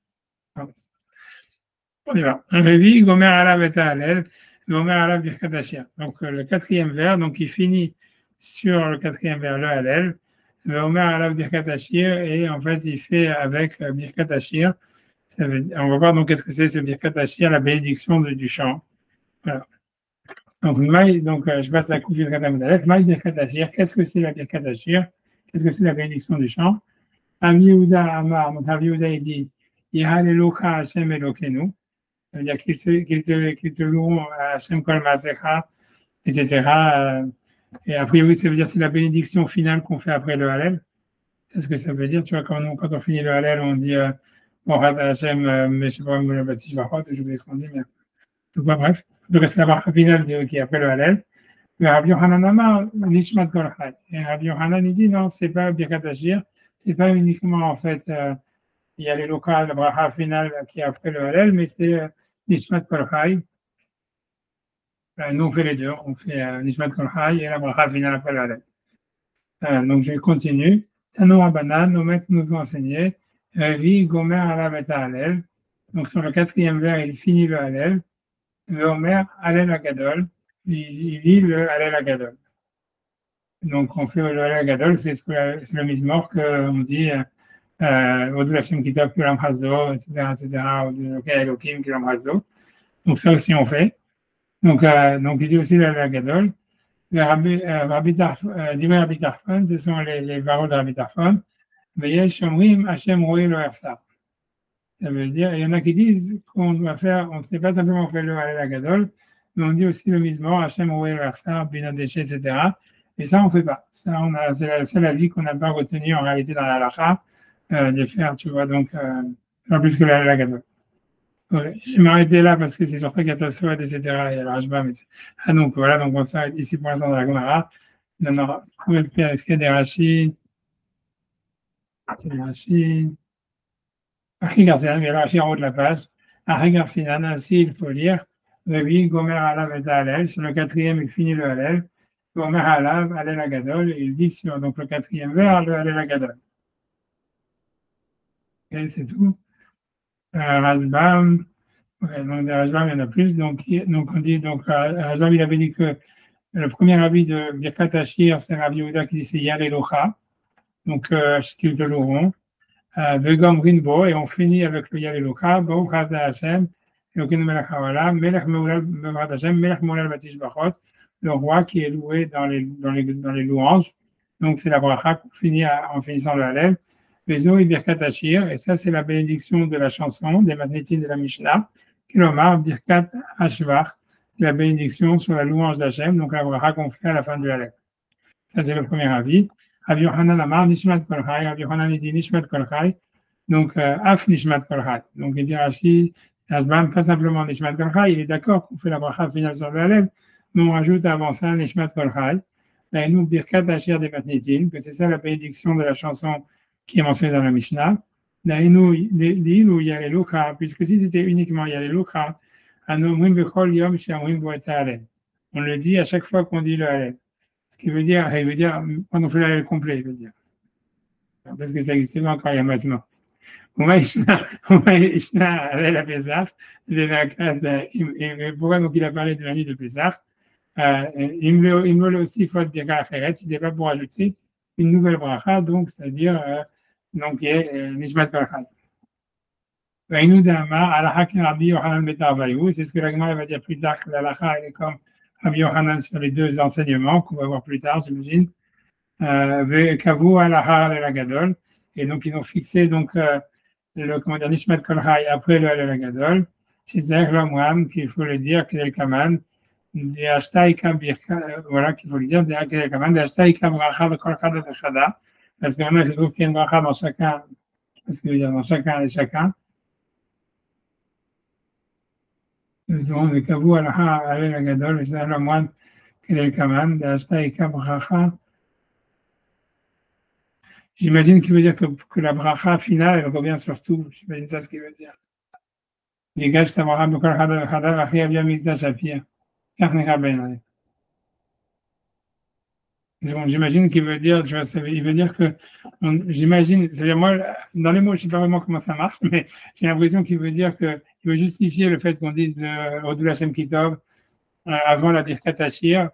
On y va. Un révi, Gomer Alav et Hallel, Gomer Alav Birkat Hashir. Donc, le 4e vers, donc, il finit sur le 4e vers, le Hallel, Gomer Alav Birkat Hashir, et en fait, il fait avec Birkat Hashir. On va voir donc qu'est-ce que c'est ce Birkat Hashir, la bénédiction du chant. Voilà. Donc, je passe la coupe du Birkat Amazon. Maï Birkat Hashir, qu'est-ce que c'est la Birkat Hashir? Qu'est-ce que c'est la bénédiction du chant? Rav Yehuda Amar, donc Rav Yehuda, il dit, Yahaleluka Hashem Elokenu. Ça veut dire qu'ils te loueront à Hashem Kol Maasecha, etc. Et a priori, ça veut dire c'est la bénédiction finale qu'on fait après le Hallel. C'est ce que ça veut dire. Tu vois, quand on finit le Hallel, on dit Morat Hashem, mais je sais pas, Batish Bachot, j'ai oublié ce qu'on dit, mais tout cas, bref. Donc, c'est la bracha finale qui est après le Hallel. Mais Rabbi Yochanan Amar, Nishmat Kol Chai. Et Rabbi Yochanan, il dit non, c'est pas Birkat Hashir, c'est pas uniquement en fait, il y a les locales, la bracha finale qui est après le Hallel, mais c'est Nishmat Kol Chai. Nous, on fait les deux. On fait Nishmat Kol Chai et la bracha finale après le Hallel. Donc, je continue. Tano Rabbanan, nos maîtres nous ont enseigné, Revi Gomer Alav et Hallel. Donc, sur le 4e vers, il finit le Hallel. Le Omer Hallel Agadol. Il lit le Hallel Agadol. Donc, on fait le Hallel Agadol, c'est le Mizmor qu'on dit Odul Hashem Kitab Kulam Hasdo, etc., Odul Elohim Kulam Hasdo. Donc, ça aussi, on fait. Donc il dit aussi le Hallel Agadol. Rabbi Tarfon, ce sont les paroles de Rabbi Tarfon. Veyesh Omrim Hashem Roé lo Ersa. Ça veut dire, il y en a qui disent qu'on doit faire, on ne sait pas simplement faire le Hallel Agadol, mais on dit aussi le Mizmor, Hashem Roé lo Ersa, Bina Deshe, etc. Et ça, on ne fait pas. Ça, c'est la seule avis qu'on n'a pas retenu en réalité dans la halakha de faire, tu vois, donc, en plus que le Hallel Agadol. Ouais, je vais m'arrêter là parce que c'est surtout Katasouad, etc. Et alors, donc voilà, donc on s'arrête ici pour l'instant dans la Gemara. On aura est-ce qu'il y a des Rachid? Achid Garcinan, mais alors Rachid en haut de la page. Achid Garcinan, ainsi il faut lire. Revi Gomer Alav et Hallel. Sur le 4e, il finit le Hallel. Gomer Alav, Hallel Agadol. Et il dit sur donc, le 4e vers, le Hallel Agadol. Ok, c'est tout. Rajbam. Ouais, donc, Rajbam, il y en a plus. Donc on dit, Rajbam, il avait dit que le premier avis de Birkat Hashir, c'est Rabbi Yehuda qui dit c'est Yalelocha. Donc, qu'ils te loueront. Vegam Rinbo, et on finit avec le Yalelocha. Baruch Hada Hashem, Elokeinu Melech Haolam, Melech Meulal Bevrat Hashem, Melech Meulal Batish Bachot, le roi qui est loué dans les louanges. Donc, c'est la bracha qu'on finit en finissant le Hallel. Vezo et Birkat Hashir, et ça, c'est la bénédiction de la chanson, des matnétines de la Mishnah. Kilomar, Birkat Hashvach, la bénédiction sur la louange d'Hachem, donc la bracha qu'on fait à la fin du Hallel. Ça, c'est le premier avis. Rabbi Yochanan Amar, Nishmat Kol Chai. Rabbi Yochanan dit Nishmat Kol Chai. Donc, Af Nishmat Kol Chai. Donc, il dit Rashi, Ashban, pas simplement Nishmat Kol Chai. Il est d'accord qu'on fait la bracha finale sur le Hallel, mais on rajoute avant ça Nishmat Kol Chai. Là, nous, Birkat Hashir des Matnétines, que c'est ça la bénédiction de la chanson qui est mentionnée dans la Mishnah. Là, nous, Yalelocha, puisque si c'était uniquement Yalelocha, Anomrim Bechol Yom Shamrim Bo et Hallel. On le dit à chaque fois qu'on dit le Hallel. Ce qui veut dire, quand on fait le Hallel complet, il veut dire. Parce que ça existait encore il y a maintenant. Pourquoi donc il a parlé de la nuit de Pessah? Il me l'a aussi fait dire à Kheret, il n'est pas pour ajouter une nouvelle bracha, donc c'est-à-dire donc qui est Nishmat Kol Chai. Vainu Dama, Alaha ki Rabbi Yochanan Betar Vayou, c'est ce que la Gemara va dire plus tard, que l'Alaha elle est comme Rabbi Yochanan sur les deux enseignements qu'on va voir plus tard, j'imagine. Kavu Alaha Hallel Agadol, et donc ils ont fixé donc le Nishmat Kol Chai après le Hallel Agadol. Shizach Lomram, qu'il faut le dire, Kedel Kaman, des Ashtaïka Birka, voilà qu'il faut le dire, des Kedel Kaman, des Ashtaïka Bracha de Kol Chada de Chada, parce que maintenant il se trouve qu'il y a une bracha dans chacun, parce que dans chacun et chacun. Nous avons des Kavu Alaha Hallel Agadol, et c'est le moine Kedel Kaman, des Ashtaïka Bracha. J'imagine qu'il veut dire que la bracha finale, elle revient sur tout. J'imagine ça ce qu'il veut dire. Dégage ta bracha de Kol Chada de Chada, v'achia bien Mikdash Apir. Kach neka ben. J'imagine qu'il veut dire, tu vois, il veut dire que, j'imagine, c'est-à-dire moi, dans les mots, je ne sais pas vraiment comment ça marche, mais j'ai l'impression qu'il veut dire qu'il veut justifier le fait qu'on dise Odul Hashem Kitov avant la Birkat Hashir.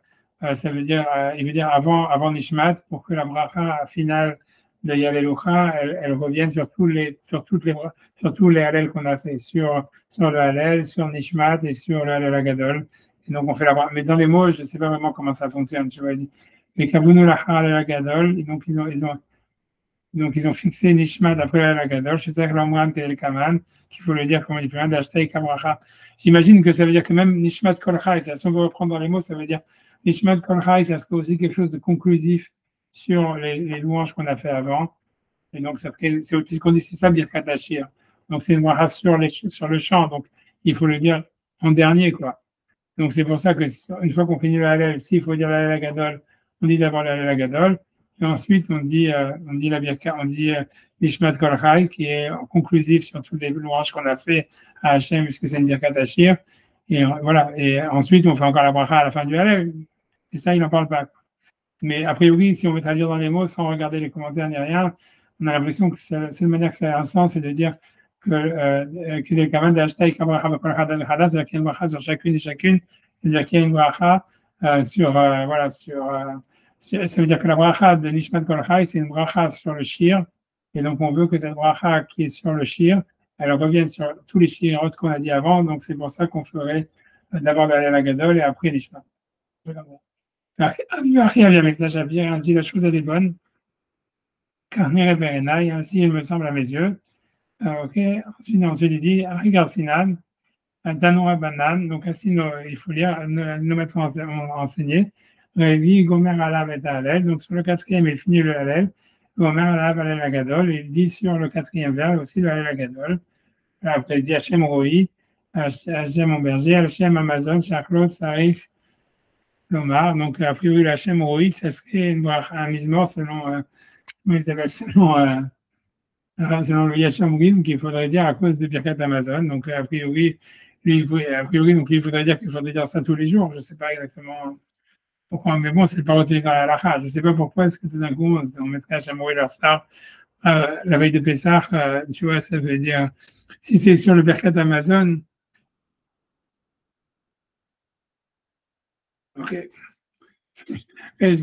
Ça veut dire, il veut dire avant Nishmat, pour que la bracha finale de Yalelocha, elle revienne sur tous les Hallel qu'on a fait, sur le Hallel, sur Nishmat et sur le Hallel Agadol. Et donc on fait la bracha. Mais dans les mots, je ne sais pas vraiment comment ça fonctionne, tu vois. Les Kavunu Lacha Hallel Agadol, et donc ils ont Donc, ils ont fixé Nishmat après la Gadol, chez Zach Lamram Kedel Kaman, qu'il faut le dire comme il peut d'acheter Kabracha. J'imagine que ça veut dire que même Nishmat Kol Chai, si on veut reprendre dans les mots, ça veut dire Nishmat Kol Chai, ça serait aussi quelque chose de conclusif sur les louanges qu'on a fait avant. Et donc, c'est aussi qu'on dit, c'est ça, Birkat Hashir. Donc, c'est une bracha sur le chant. Donc, il faut le dire en dernier, quoi. Donc, c'est pour ça que, une fois qu'on finit le Hallel, s'il faut dire la Hallel Gadol, on dit d'abord la Hallel Gadol. Et ensuite, on dit la Birkat, on dit Nishmat Kol Chai, qui est conclusif sur tous les louanges qu'on a fait à Hachem, puisque c'est une Birkat Hashir. Et voilà. Et ensuite, on fait encore la bracha à la fin du Hallel. Et ça, il n'en parle pas. Mais a priori, si on veut traduire dans les mots sans regarder les commentaires ni rien, on a l'impression que c'est la seule manière que ça a un sens, c'est de dire que les camarades d'Ashtaï Kabracha Bakolachad Al-Khadas, c'est-à-dire qu'il y a une bracha sur chacune et chacune, c'est-à-dire qu'il y a une bracha ça veut dire que la bracha de Nishmat Kol Chai, c'est une bracha sur le shir, et donc on veut que cette bracha qui est sur le shir, elle revienne sur tous les shirot qu'on a dit avant, donc c'est pour ça qu'on ferait d'abord la Gadol et après Nishmat. On dit la chose elle est bonne. Ainsi il me semble à mes yeux. Ensuite il dit regarde Sinan, Danora Banan, donc ainsi il faut lire, nous mettre enseigner. Gomer Alav et Halel, donc sur le quatrième il finit le Halel. Gomer Alav Halel Agadol, il dit sur le quatrième vers aussi le Halel Agadol. Après il dit Hachem Roi, Hachem mon berger, Hachem Amazon, Shachlo, Sarif. Lomar, donc a priori la Hachem Roi, ça serait un mismor selon le Hachem Roi, donc il faudrait dire à cause de Birkat Amazon, donc a priori donc il faudrait dire qu'il faudrait dire ça tous les jours, je ne sais pas exactement pourquoi, mais bon, c'est pas retenu dans la halakha, je ne sais pas pourquoi est-ce que tout d'un coup on mettrait Hachem Roi leur star la veille de Pessah, tu vois, ça veut dire si c'est sur le Birkat Amazon, ok. Ça veut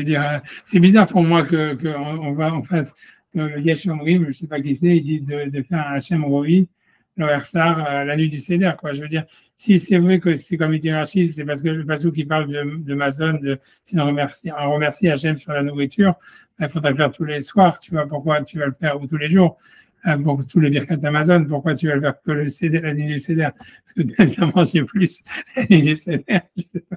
dire, c'est bizarre pour moi on fasse le Yesh Omrim, je ne sais pas qui c'est, ils disent de faire un Hachem Roi, le Ersar, la nuit du Seder, quoi. Je veux dire, si c'est vrai que c'est comme il dit Rachid, c'est parce que le passage qui parle de Mazon, c'est on remercie Hachem sur la nourriture, il faudrait le faire tous les soirs, tu vois, pourquoi tu vas le faire ou tous les jours? Pour tous les Birkat Amazon, pourquoi tu vas le faire que le Seder, la nuit du Seder? Parce que tu as mangé plus la nuit du Seder, je sais pas.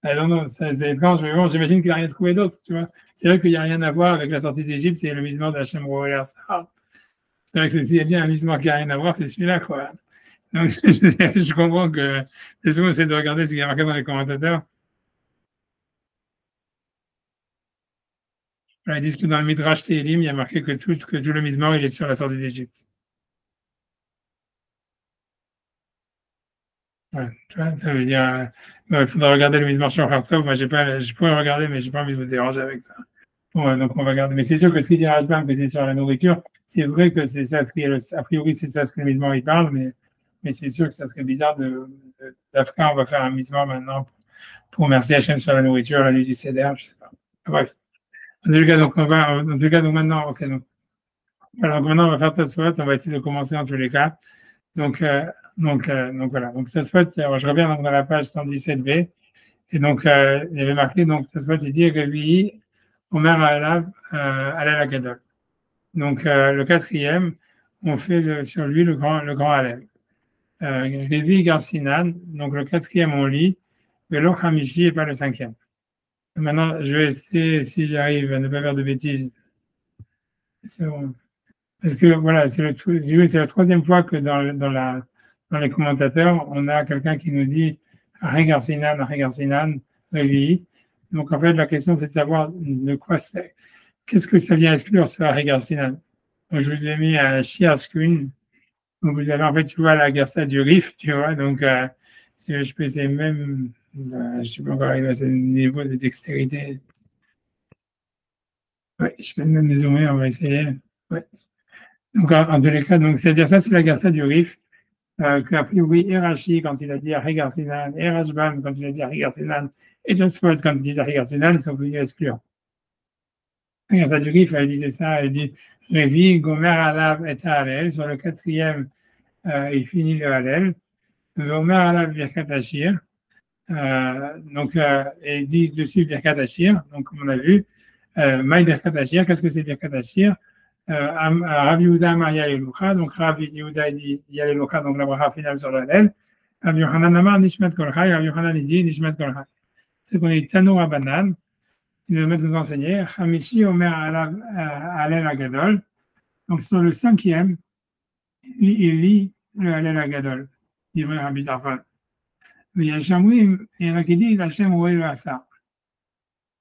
Ah non, c'est étrange, mais bon, j'imagine qu'il n'a rien trouvé d'autre, tu vois. C'est vrai qu'il n'y a rien à voir avec la sortie d'Égypte et le misement d'Hachem Roel. C'est vrai que s'il y a bien un misement qui n'a rien à voir, c'est celui-là, quoi. Donc, je comprends que c'est souvent essayer de regarder ce qui est marqué dans les commentateurs. Ils disent que dans le Midrash Tehillim, il y a marqué que tout le misement, il est sur la sortie d'Égypte. Ouais, tu vois, ça veut dire, il faudra regarder le misement sur Hartov. Moi, je pourrais regarder, mais j'ai pas envie de vous déranger avec ça. Ouais, donc on va regarder. Mais c'est sûr que ce qu'il dit Rajbam, que c'est sur la nourriture, c'est vrai que c'est ça a priori, c'est ça ce que le misement il parle, mais c'est sûr que ça serait bizarre d'Afrique, on va faire un misement maintenant pour remercier Hachem sur la nourriture, la nuit du Seder, je sais pas. Bref. En tout cas, donc maintenant, ok, donc. Alors maintenant, on va faire Tosfot, on va essayer de commencer en tous les cas. Donc voilà. Donc Tosfot, je reviens donc dans la page 117b. Et donc, il y avait marqué, donc Tosfot, il dit Révi, Omer Alav, Alel Agadol. Donc, le quatrième, on fait sur lui le grand Alel. Révi Garcinan, donc le quatrième, on lit, Velo Hamishi et pas le cinquième. Maintenant, je vais essayer, si j'arrive à ne pas faire de bêtises. C'est bon. Parce que voilà, c'est la troisième fois que dans les commentateurs, on a quelqu'un qui nous dit Garcinan, Révi. Donc, en fait, la question, c'est de savoir de quoi c'est. Qu'est-ce que ça vient exclure, ce Garcinan? Donc, je vous ai mis un Shir Screen. Donc, vous avez, en fait, tu vois, la Garça du Rif, tu vois. Donc, si je peux essayer même, je ne sais pas encore arriver à ce niveau de dextérité. Oui, je peux même zoomer, on va essayer. Ouais. Donc, en tous les cas, donc, c'est-à-dire ça, c'est la Garça du Rif. Qu'a priori, Erachi, quand il a dit Garcinan, Erashbam, quand il a dit Garcinan, et Tosfot, quand il dit Garcinan, ils sont venus exclure. La Garça du Rif, elle disait ça, elle dit Révi, Gomer Alav et Halel, sur le quatrième, il finit le Halel. Gomer Alav Birkat Hashir, donc, et il dit dessus Birkat Hashir, donc comme on a vu, Maï Birkat Hashir, qu'est-ce que c'est Birkat Hashir? Rav Yehuda Amar Yalelucha, donc Rav Yehuda dit Yalelucha, donc la bracha finale sur l'Hallel. Rav Yochanan Amar Nishmat Kol Chai, Rav Yochanan dit Nishmat Kol Chai. C'est qu'on est Tano Rabanan, il va nous enseigner, Hamishi Omer Hallel Agadol, donc sur le cinquième, il lit le Hallel Agadol, dit Rabbi Tarfon. Mais il y a Shamouim, et il y en a qui disent Hachem Roé le Hassar.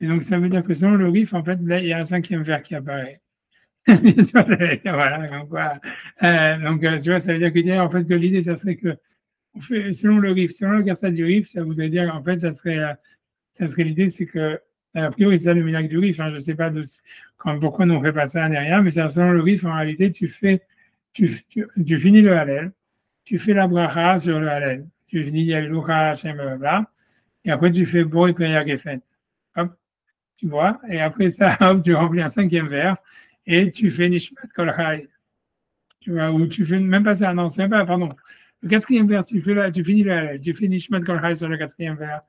Et donc ça veut dire que selon le Rif, en fait, là, il y a un cinquième vers qui apparaît. Voilà, donc, tu vois, ça veut dire que, en fait, que l'idée, ça serait que, selon le Rif, selon le Gassad du Rif, ça voudrait dire, en fait, ça serait l'idée, c'est que, a priori, c'est ça le miracle du Rif, hein, je ne sais pas pourquoi on ne fait pas ça ni rien, mais selon le Rif, en réalité, tu finis le Hallel, tu fais la bracha sur le Hallel, tu finis Yalelucha Hashem, blablabla, et après, tu fais Boré Priya Geffen. Hop, tu vois, et après ça, hop, tu remplis un cinquième vers, et tu fais Nishmat Kol Chai. Tu vois, ou tu fais même pas ça, non, c'est pas, pardon. Le quatrième vers, tu finis le Hallel, tu fais Nishmat Kol Chai sur le quatrième vers,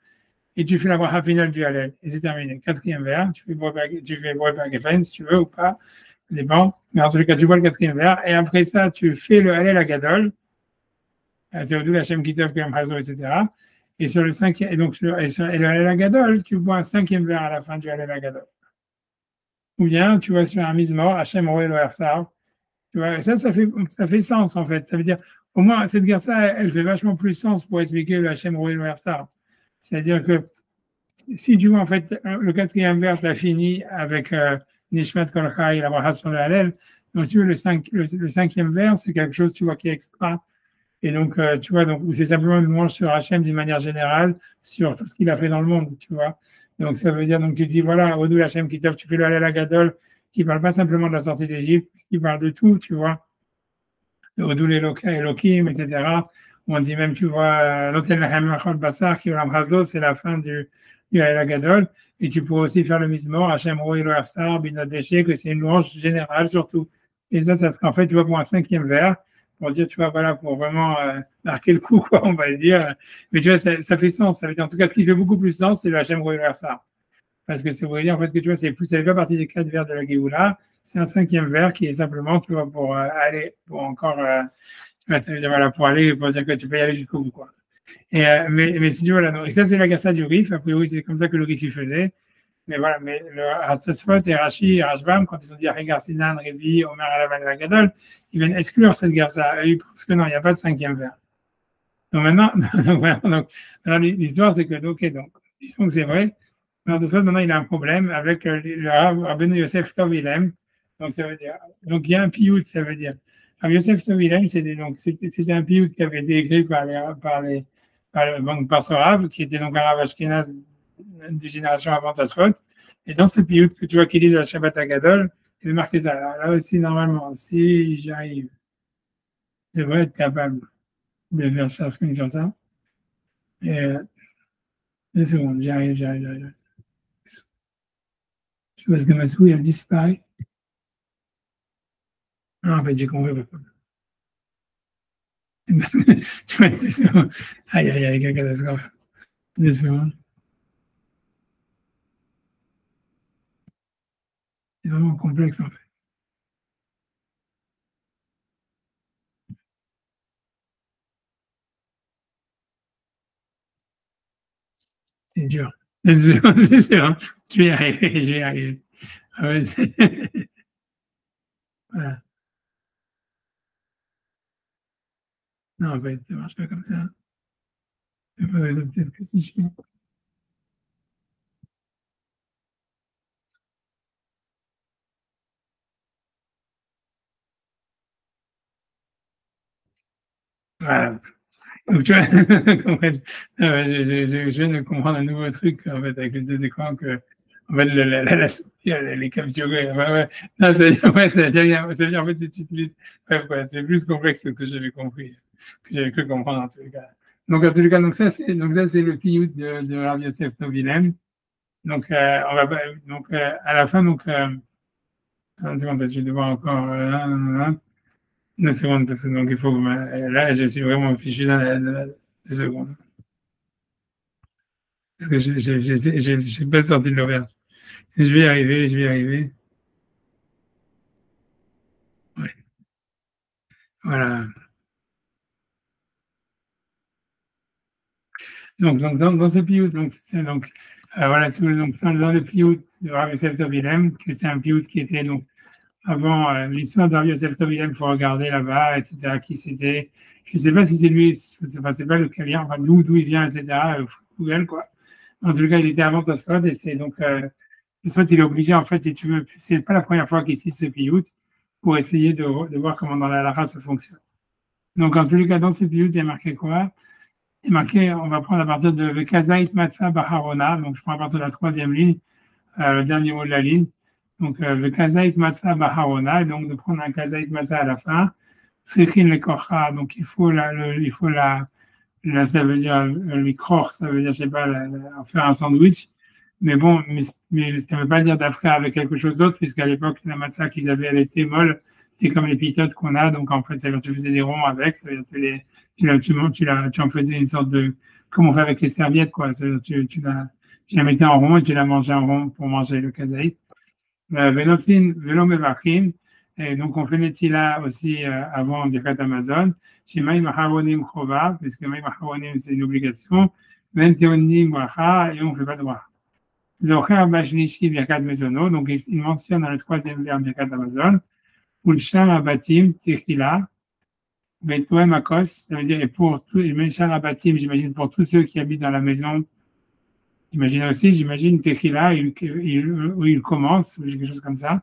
et tu fais la bracha finale du Hallel, et c'est terminé. Quatrième vers, tu fais Boré Priya Geffen, si tu veux ou pas, ça dépend. Mais en tout cas, tu vois le quatrième vers, et après ça, tu fais le Hallel Agadol, c'est au-delà de Hashem Kitov, Kiyam Hazo, etc. Et sur le cinquième, et donc, le Hallel Agadol, tu vois un cinquième vers à la fin du Hallel Agadol. Ou bien, tu vois, sur un Mizmor, Hashem Roé le Hassar. Tu vois, ça fait sens, en fait. Ça veut dire, au moins, cette guerre-ça, elle fait vachement plus sens pour expliquer le Hashem Roé le Hassar. C'est-à-dire que, si tu vois, en fait, le quatrième vers, tu as fini avec Nishmat Kol Chai, la bracha sur le Hallel. Donc, tu vois, le cinquième vers, c'est quelque chose, tu vois, qui est extra. Et donc, tu vois, donc, c'est simplement une louange sur Hachem d'une manière générale, sur tout ce qu'il a fait dans le monde, tu vois. Donc, ça veut dire, donc, tu dis, voilà, Odou Hachem Kitov, tu fais le Hallel Agadol, qui parle pas simplement de la sortie d'Égypte, qui parle de tout, tu vois. Odou Elohim, etc. On dit même, tu vois, l'Otel Lahem Machol Bassar, qui c'est la fin du Hallel Agadol. Et tu pourrais aussi faire le Mizmor, Hachem Roé Lo Hassar, Binot Déché, que c'est une louange générale surtout. Et ça serait en fait, tu vois, pour un cinquième vers, pour dire, tu vois, voilà, pour vraiment marquer le coup, quoi, on va le dire. Mais tu vois, ça fait sens. Ça veut dire, en tout cas, ce qui fait beaucoup plus sens, c'est le Hachem Roé Lo Hassar. Parce que ça veut dire, en fait, que tu vois, ça fait pas partie des 4 vers de la Géoula. C'est un cinquième vers qui est simplement, tu vois, pour aller, pour encore, voilà, pour aller, pour dire que tu peux y aller jusqu'au bout, quoi. Et, mais si tu vois, là, et ça, c'est la Gassa du Rif. A priori, c'est comme ça que le Rif, il faisait. Mais voilà, mais le Hastasfot et Rashi et Rashbam, quand ils ont dit Hagar Sinan, Révi, Omer Alavan Gadol, ils viennent exclure cette Gassa. Parce que non, il n'y a pas de cinquième vers. Donc maintenant, l'histoire, c'est que, ok, donc, disons que c'est vrai. Mais Hastasfot, maintenant, il a un problème avec le Rabbeinu Yosef Tov Ilem. Donc, ça veut dire, donc, il y a un piout, ça veut dire. Rabbi Yosef Tov Ilem, c'était un piout qui avait été écrit par ce Rav, qui était donc un Rav Ashkenaz des générations avant Tasfot. Et dans ce piout que tu vois qu'il est de la Shabbat Agadol, il est marqué ça. Alors là aussi, normalement, si j'arrive, je devrais être capable de faire ça, ce qu'on dit sur ça. Et 2 secondes, j'arrive. Je pense que ma souris a disparu. Ah, en fait, j'ai compris pourquoi. Aïe, quelle catastrophe. 2 secondes. C'est vraiment complexe, en fait. C'est dur. 2 secondes. Je vais y arriver. Ah ouais. Voilà. Non, en fait, ça marche pas comme ça. Peut-être que si je fais. Voilà. Donc, tu vois, en fait, je viens de comprendre un nouveau truc, en fait, avec les 2 écrans, que, en fait, les captures, ouais. Non, c'est-à-dire, en fait, si tu utilises, ouais, c'est plus complexe que ce que j'avais compris, que j'avais cru comprendre, en tout cas. Donc, en tout cas, ça, c'est le piout de Rav Yosef Novilem. Donc, à la fin, une seconde, je vais devoir encore, 2 secondes, parce que donc il faut que là, je suis vraiment fichu dans la 2 secondes. Parce que je n'ai pas sorti de l'horaire. Je vais y arriver, je vais y arriver. Ouais. Voilà. Donc, dans ce piout, voilà, dans le piout de Rav Yosef Tov Ilhem, que c'est un piout qui était donc avant l'histoire de Rav Yosef Tov Ilhem, il faut regarder là-bas, etc., qui c'était. Je ne sais pas si c'est lui, enfin, c'est pas le Kalien, enfin, d'où il vient, etc., Google, quoi. En tout cas, il était avant Tosfot, et c'est donc, Tosfot, il est obligé, en fait, si tu veux, c'est pas la première fois qu'il cite ce piout pour essayer de voir comment dans la Lara ça fonctionne. Donc, en tout cas, dans ce piout, il y a marqué quoi? Il est marqué, on va prendre à partir de Vekazait Matzah Baharona, donc je prends à partir de la troisième ligne, le dernier mot de la ligne. Donc, Vekazait Matzah Baharona, et donc de prendre un Kazait Matzah à la fin. Sechin le Kocha, donc ça veut dire le kror, ça veut dire, je sais pas, faire un sandwich. Mais bon, mais ça ne veut pas dire d'affaire avec quelque chose d'autre, puisqu'à l'époque, la matzah qu'ils avaient, elle était molle. C'est comme les pitotes qu'on a. Donc, en fait, ça veut dire que tu faisais des ronds avec. Ça veut dire que tu en faisais une sorte de, comme on fait avec les serviettes, quoi. Ça veut dire que tu la mettais en rond et tu la mangeais en rond pour manger le kazaït. Venotin, Velo Mevachim. Et donc, on fait Netila aussi avant Birkat Amazon. Chez Maïm Haronim Chova, puisque Maïm Haronim, c'est une obligation. Venteonim Bracha, et on ne fait pas de bracha. Zocher Bashlishi Birkat Mezono, donc il mentionne dans le troisième vers Birkat Amazon. Ulshar Abatim Techila. Betoem Akos, ça veut dire, et pour tous, et Menshar Abatim, j'imagine, pour tous ceux qui habitent dans la maison. J'imagine Techila, où il commence, ou quelque chose comme ça.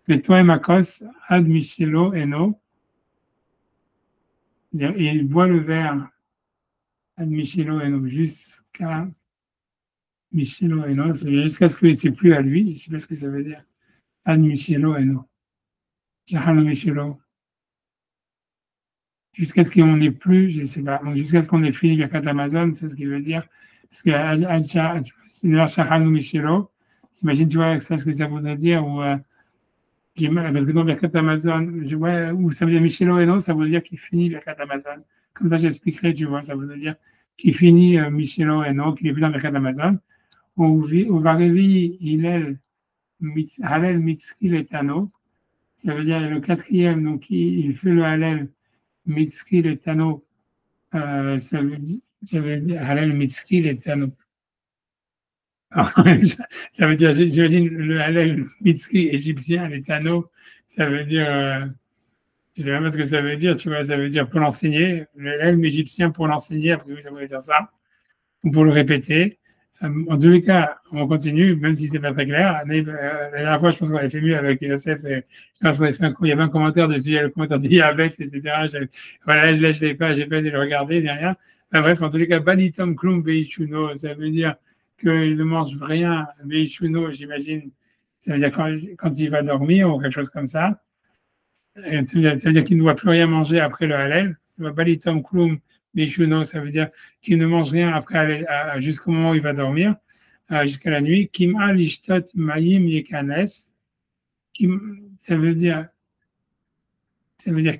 Betoem Akos, Ad Michelo Eno. Et il boit le verre Ad Michelo Eno jusqu'à Michelo Eno, c'est jusqu'à ce que c'est plus à lui. Je ne sais pas ce que ça veut dire. Ad Michelo Eno. Jahalo Michelo. Jusqu'à ce qu'on n'ait plus, je ne sais pas, donc jusqu'à ce qu'on ait fini la carte Amazon, c'est ce qu'il veut dire. Parce que c'est Shahalo Michelo. J'imagine, tu vois, c'est ce que ça voudrait dire, ou parce que dans la carte Amazon, ou ça veut dire Michelo Eno, ça veut dire qu'il finit la carte Amazon. Comme ça, j'expliquerai, tu vois, ça veut dire qu'il finit Michelo Eno, qu'il est plus dans la carte Amazon. Au Varevi, Halel Mitzki Letano. Ça veut dire le quatrième, donc il fait le Halel Mitzki Letano. Ça veut dire Halel Mitzki Letano. Ça veut dire, j'imagine, le Halel Mitzki égyptien, Letano, ça veut dire, je ne sais même pas ce que ça veut dire, tu vois, ça veut dire pour l'enseigner, le Halel égyptien pour l'enseigner, après oui, ça veut dire ça, ou pour le répéter. En tous les cas, on continue, même si c'est pas très clair. La dernière fois, je pense qu'on avait fait mieux avec Youssef. Et je pense qu'on avait fait il y avait un commentaire dessus, le commentaire de Yavex, etc. Voilà, là, je l'ai pas, j'ai pas été le regarder, ni rien. Enfin, bref, en tous les cas, Banitom Klum Beishuno, ça veut dire qu'il ne mange rien. Beishuno, j'imagine, ça veut dire quand il va dormir ou quelque chose comme ça. Ça veut dire qu'il ne doit plus rien manger après le Hallel. Balitom Klum Beishuno, ça veut dire qu'il ne mange rien après jusqu'au moment où il va dormir, jusqu'à la nuit. Kim Alishtot Mayim Yekanes. Ça veut dire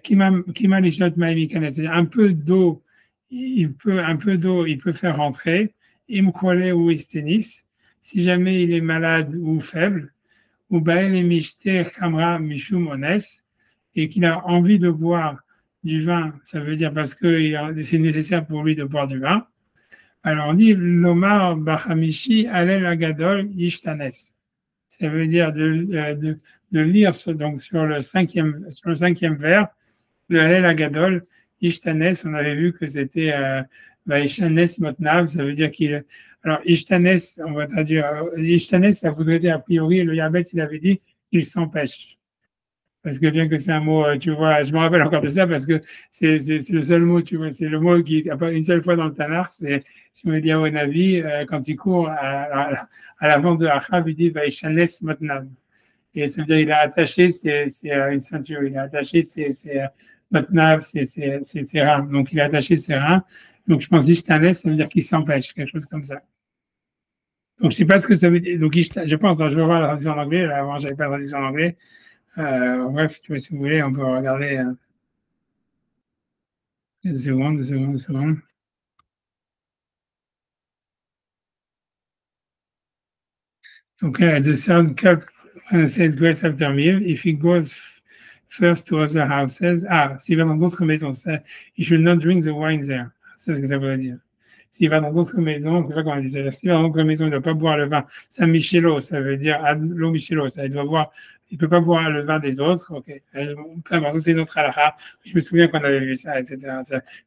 Kim Alishtot Mayim Yekanes. C'est-à-dire un peu d'eau, il peut faire rentrer. Imkwale ou Istenis. Si jamais il est malade ou faible. Ou Bael et Mishter Kamra Mishum Ones. Et qu'il a envie de boire du vin, ça veut dire parce que c'est nécessaire pour lui de boire du vin. Alors on dit Lomar Bahamishi Alel Agadol Yishtanes. Ça veut dire de lire donc sur le cinquième vers, le Alel Agadol Yishtanes. On avait vu que c'était Yishtanes Motnav, ça veut dire qu'il. Alors Yishtanes, on va traduire. Yishtanes, ça voudrait dire a priori, le Yabetz, il avait dit qu'il s'empêche. Parce que bien que c'est un mot, tu vois, je me rappelle encore de ça parce que c'est le seul mot, tu vois, c'est le mot qui apparaît une seule fois dans le Tanakh, c'est Shmuel au Navi, quand il court à l'avant de Achav, il dit Vaïchanes Motnav. Et ça veut dire il a attaché une ceinture, il a attaché ses Motnav, ses reins. Donc il a attaché ses reins. Donc je pense Ishtanes, ça veut dire qu'il s'empêche, quelque chose comme ça. Donc je sais pas ce que ça veut dire. Donc je pense, je vais voir la traduction en anglais, là, avant j'avais pas la traduction en anglais. Bref, tu vois, si vous voulez, on peut regarder. Une seconde, une seconde, une seconde. Donc, the third cup says grace after meal. If he goes first to other houses, s'il va dans d'autres maisons, he should not drink the wine there. C'est ce que ça veut dire. S'il va dans d'autres maisons, je sais pas comment on dit ça. S'il va dans d'autres maisons, il ne doit pas boire le vin. San Michelo, ça veut dire l'eau Michelo, ça, il ne peut pas boire le vin des autres. Ok. Ça, c'est notre halakha. Je me souviens qu'on avait vu ça, etc.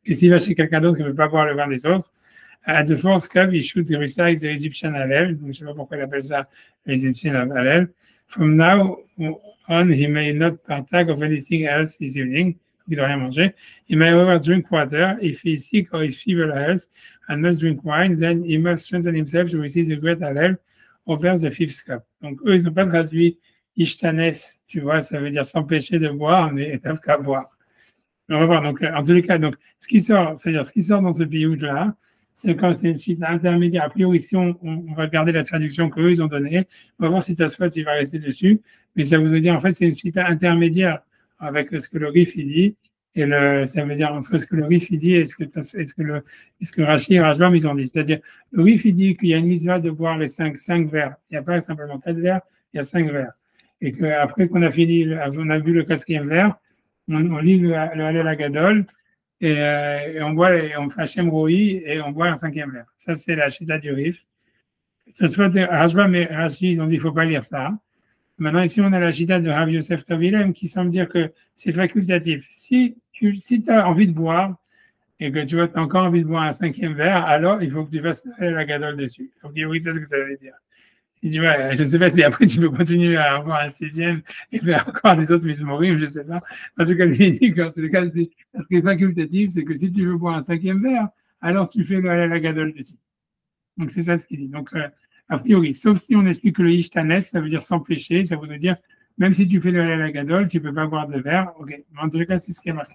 Et s'il va chez quelqu'un d'autre, il ne peut pas boire le vin des autres. At the fourth cup, he should recite the Egyptian Hallel. Donc, je ne sais pas pourquoi il appelle ça l'Egyptian Hallel. From now on, he may not partake of anything else this evening. Il ne doit rien manger. He may however drink water. If he is sick or his fever health and must drink wine, then he must strengthen himself to receive the great Hallel over the fifth cup. Donc, eux, ils n'ont pas traduit Ishtanes, tu vois, ça veut dire s'empêcher de boire, mais ils peuvent qu'à boire. On va voir. Donc, en tous les cas, donc, ce qui sort dans ce piyut-là, c'est quand c'est une suite intermédiaire. A priori, si on va regarder la traduction qu'eux, ils ont donnée, on va voir si Tosfot, il va rester dessus. Mais ça veut dire, en fait, c'est une suite intermédiaire avec ce que le Rif, il dit. Et ça veut dire entre ce que le Rif, il dit et ce que Rashi et Rajbam, ils ont dit. C'est-à-dire, le Rif, il dit qu'il y a une mitzvah de boire les 5 verres. Il n'y a pas simplement 4 verres, il y a 5 verres. Et qu'après qu'on a fini, on a vu le 4e verre, on lit le Hallel Agadol, et on boit, on fait Hashem Roi, et on boit un 5e verre. Ça, c'est la chita du Rif. Ce soit Rajbam et Rashi, ils ont dit qu'il ne faut pas lire ça. Maintenant, ici, on a la chita de Rav Yosef Tovilem qui semble dire que c'est facultatif. Si tu as envie de boire, et que tu vois, tu as encore envie de boire un 5e verre, alors il faut que tu fasses la gadol dessus. Donc, oui, c'est ce que ça veut dire. Si tu vois, je ne sais pas si après tu peux continuer à avoir un 6e et faire encore des autres mismorim, je ne sais pas. En tout cas, lui, il dit que c'est ce qui est facultatif, c'est que si tu veux boire un 5e verre, alors tu fais la gadol dessus. Donc, c'est ça ce qu'il dit. Donc, a priori, sauf si on explique que le ishtanes, ça veut dire s'empêcher, ça veut dire, même si tu fais la gadol, tu ne peux pas boire de verre. Ok. Mais en tout cas, c'est ce qui est marqué.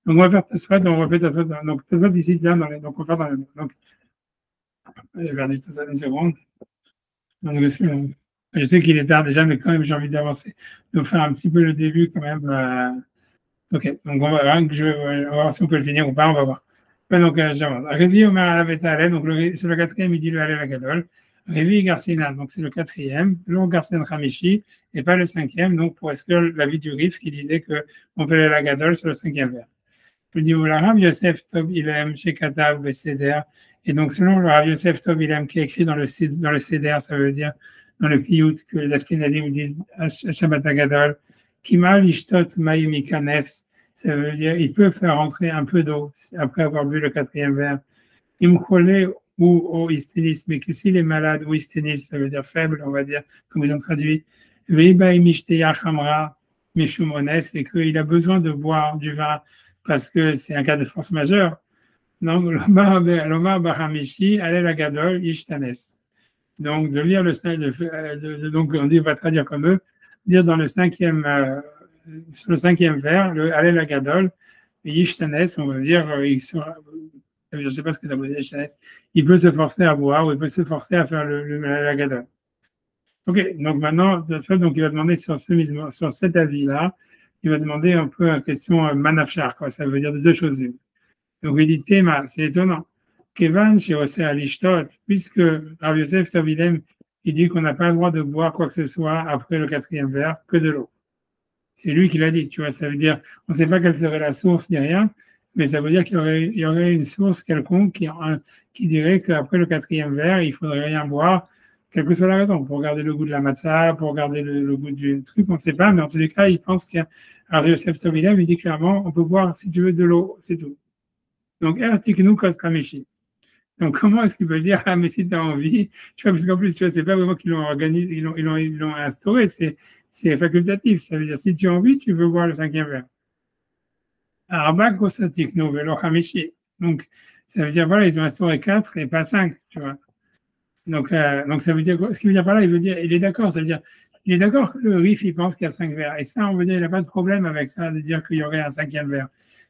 Donc, on va faire Tosfot, on refait Tosfot. Donc, Tosfot ici, donc, on va faire dans le. Donc, j'ai perdu tout ça une seconde. Donc, je sais qu'il est tard déjà, mais quand même, j'ai envie d'avancer. De faire un petit peu le début quand même. Ok. Donc, on va voir si on peut le finir ou pas, on va voir. Donc, j'avance. Révi Omer Alavet Alel, donc c'est le 4e, il dit le Hallel Agadol. Révi Garcina, donc c'est le 4e. Long Garcin Hamishi, et pas le 5e, donc pour exclure l'avis du Rif qui disait qu'on peut aller à la Gadol sur le 5e vers. Je dis au Rav Yosef Tov Ilem Shekatav Beseder. Et donc, selon le Rav Yosef Tov Ilem qui est écrit dans le Seder, ça veut dire dans le Kliyut que l'Ashkenazim disent Shabbat Agadol, Kimal Ishtot Maïm Ikanes. Ça veut dire il peut faire rentrer un peu d'eau après avoir bu le 4e verre. Imchole ou isténis, mais que s'il est malade ou isténis, ça veut dire faible, on va dire, comme ils ont traduit. Veiba Imishtéya Chamra Mishumones, et qu'il a besoin de boire du vin parce que c'est un cas de force majeure. Donc, l'Omar Bahamishi, Hallel Agadol, Ishtanes. Donc, de lire donc on dit, on va traduire comme eux, dire dans le 5e, sur le 5e vers, le Hallel Agadol, Ishtanes, on va dire, je ne sais pas ce que ça veut dire, Ishtanes, il peut se forcer à boire ou il peut se forcer à faire le Hallel Agadol. Ok, donc maintenant, donc il va demander sur cet avis-là, il va demander un peu la question manafchar, quoi. Ça veut dire de deux choses. Donc il dit Théma, c'est étonnant. Kevan chez Osé Alishtot, puisque Rav Yosef Tavilem, il dit qu'on n'a pas le droit de boire quoi que ce soit après le 4e verre que de l'eau. C'est lui qui l'a dit, tu vois. Ça veut dire, on ne sait pas quelle serait la source ni rien, mais ça veut dire qu'il y aurait une source quelconque qui dirait qu'après le 4e verre, il ne faudrait rien boire. Quelle que soit la raison, pour garder le goût de la matzah, pour garder le goût du truc, on ne sait pas, mais en tous les cas, il pense qu'il y a Rav Yosef Tovilem, il dit clairement, on peut boire, si tu veux, de l'eau, c'est tout. Donc, Ertiknu Koskamishi. Donc, comment est-ce qu'il peut dire, mais si tu as envie, tu vois, parce qu'en plus, tu vois, c'est pas vraiment qu'ils l'ont organisé, ils l'ont instauré, c'est facultatif. Ça veut dire, si tu as envie, tu veux boire le 5e verre. Arba Kosatiknu Velo Hamishi. Donc, ça veut dire, voilà, ils ont instauré 4 et pas 5, tu vois. Donc, ça veut dire quoi? Ce qu'il veut dire par là, il est d'accord, ça veut dire, il est d'accord que le Rif, il pense qu'il y a 5 verres. Et ça, on veut dire, il n'a pas de problème avec ça, de dire qu'il y aurait un 5e verre.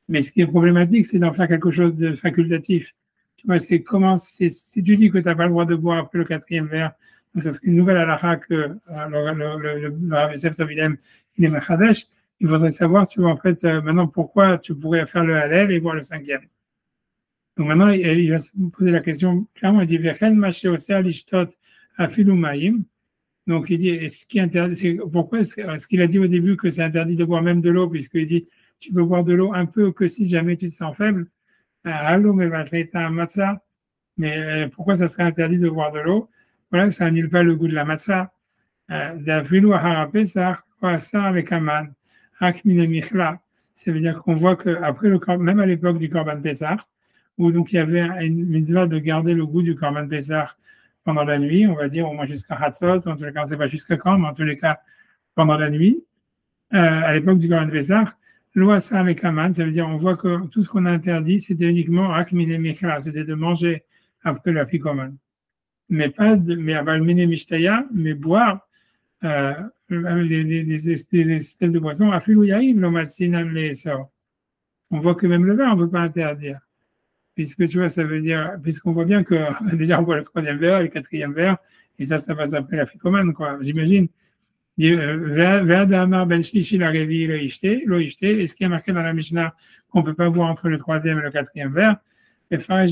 Mais ce qui est problématique, c'est d'en faire quelque chose de facultatif. Tu vois, si tu dis que tu n'as pas le droit de boire après le 4e verre, donc ça serait une nouvelle halakha que le Rav Yosef Tavilem, il est Mechadesh, il faudrait savoir, tu vois, en fait, maintenant, pourquoi tu pourrais faire le Hallel et boire le 5e. Donc maintenant, il va se poser la question, clairement, il dit, Vechen maché osé alishtot afilu maïm. Donc il dit, est-ce qui est interdit, pourquoi est-ce qu'il a dit au début que c'est interdit de boire même de l'eau, puisqu'il dit, tu peux boire de l'eau un peu que si jamais tu te sens faible. Allô, mais un matzah. Mais pourquoi ça serait interdit de boire de l'eau? Voilà, ça annule pas le goût de la matzah. D'avril hara pesach, ça avec aman, hak mine michla. Ça veut dire qu'on voit qu'après même à l'époque du Korban Pessah, où donc il y avait une mitzvah de garder le goût du Korban Pessah pendant la nuit, on va dire au moins jusqu'à Hatzot, en tous les cas, on ne sait pas jusqu'à quand, mais en tous les cas, pendant la nuit, à l'époque du Korban Pessah, loi ça avec aman, ça veut dire on voit que tout ce qu'on a interdit, c'était uniquement hak mine michla, c'était de manger après la fikoman. Mais pas de, mais aval mine mishtaya, mais boire des espèces de boissons, on voit que même le vin, on ne peut pas interdire. Puisque tu vois, ça veut dire, puisqu'on voit bien que déjà on voit le troisième verre, le quatrième verre, et ça passe après la ficomane, quoi, j'imagine. Est-ce qu'il y a marqué dans la Mishnah qu'on ne peut pas boire entre le troisième et le quatrième verre? On a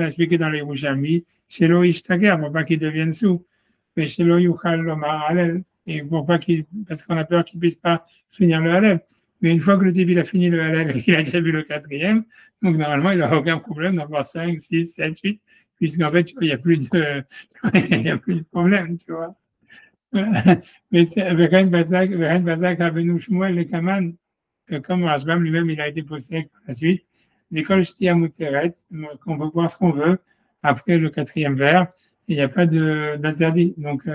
expliqué dans les Rouchalmi, chez l'Oish Tager, pour pas qu'il devienne sous. Mais chez l'Oyuchal Lomar Halel, et pour pas qu'il, parce qu'on a peur qu'il puisse pas finir le Halel. Mais une fois que le type il a fini le Halel, il a déjà vu le quatrième, donc normalement il n'aura aucun problème d'avoir 5, 6, 7, 8, puisqu'en fait, tu vois, il n'y a plus de, il y a plus de problème, tu vois. וכן בזק רבנו שמואל לקמן, comme Rashbam lui-même, il a été posé par la suite, l'école Shtia Muteret, qu'on peut boire ce qu'on veut après le quatrième verre, il n'y a pas d'interdit. Donc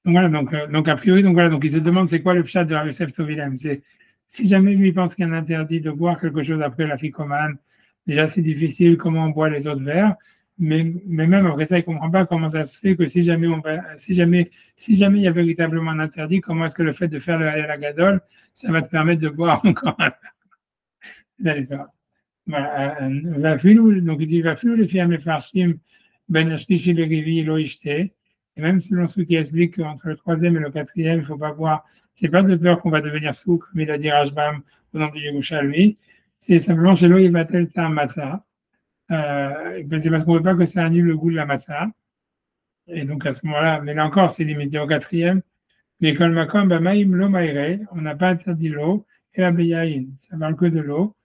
voilà, donc a priori, donc voilà, donc il se demande c'est quoi le pshat de Rav Yosef Tovilem. C'est si jamais lui pense qu'il y a un interdit de boire quelque chose après la ficomane, déjà c'est difficile comment on boit les autres verres, mais même après ça, il ne comprend pas comment ça se fait que si jamais il y a véritablement un interdit, comment est-ce que le fait de faire le Halal Gadol, ça va te permettre de boire encore un verre. Voilà, donc il dit va plus les filles mefarshim ben ashlishi le rivi lo ishte. Et même selon ceux qui expliquent qu'entre le troisième et le quatrième, il ne faut pas boire, c'est pas de peur qu'on va devenir sourd, comme il a dit Rashbam au nom du Yerushalmi, c'est simplement chez l'eau il va tel un matzah. C'est parce qu'on ne veut pas que ça annule le goût de la matzah. Et donc à ce moment-là, mais là encore, c'est limité au quatrième. Mais comme makom, maïm lo maïre, on n'a pas interdit l'eau, et la beyaïn, ça parle que de l'eau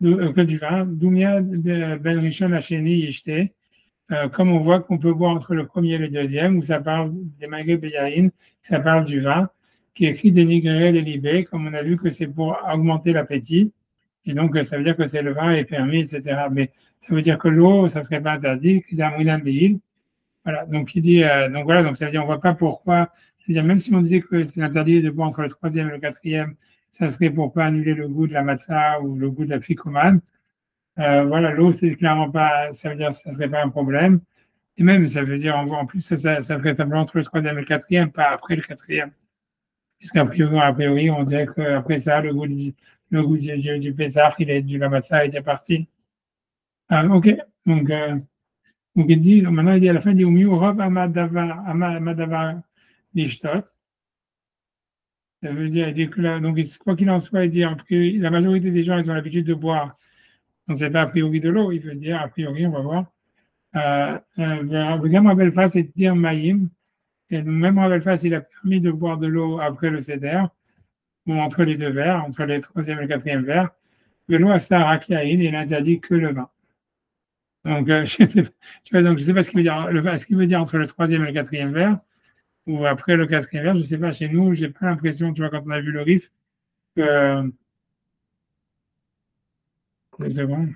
que du vin. Doumia ben Rishon Hacheni Yishte, comme on voit qu'on peut boire entre le premier et le deuxième, où ça parle des magré beyaïn, ça parle du vin, qui est écrit dénigrer les libés, comme on a vu que c'est pour augmenter l'appétit. Et donc, ça veut dire que c'est le vin est permis, etc. Mais ça veut dire que l'eau, ça ne serait pas interdit, qu'il y a un de voilà, donc il dit, donc voilà, donc ça veut dire, on ne voit pas pourquoi, c'est-à-dire même si on disait que c'est interdit de boire entre le troisième et le quatrième, ça serait pour pas annuler le goût de la matzah ou le goût de la ficomane. Voilà, l'eau, c'est clairement pas, ça veut dire, ça serait pas un problème. Et même, ça veut dire, en plus, ça ferait simplement entre le troisième et le quatrième, pas après le quatrième. A priori, on dirait qu'après ça, le goût du Pessah, de la matzah est déjà parti. Ok, donc, donc il dit, maintenant il dit à la fin, il dit, Rob Amadavar Lishtot. Ça veut dire, il dit que là, donc quoi qu'il en soit, il dit que la majorité des gens, ils ont l'habitude de boire. Donc c'est pas a priori de l'eau, il veut dire, a priori, on va voir. Regarde ma belle face et dire Maïm. Et même ma belle face, il a permis de boire de l'eau après le céder, ou entre les deux verres, entre les troisième et le quatrième verre. De l'eau à Sarakiaïn, il interdit que le vin. Donc, je sais pas, tu vois, donc je sais pas ce qu'il veut dire, ce qu'il veut dire entre le troisième et le quatrième verre, ou après le quatrième verre, je sais pas, chez nous, j'ai pas l'impression, tu vois, quand on a vu le RIF, que, c'est bon.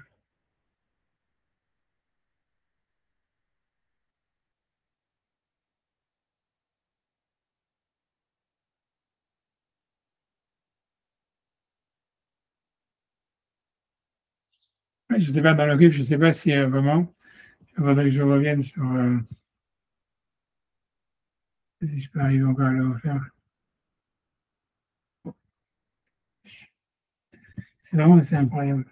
Ouais, je sais pas, dans le RIF, je sais pas si vraiment, il faudrait que je revienne sur, si je peux arriver encore à le refaire. C'est vraiment assez incroyable.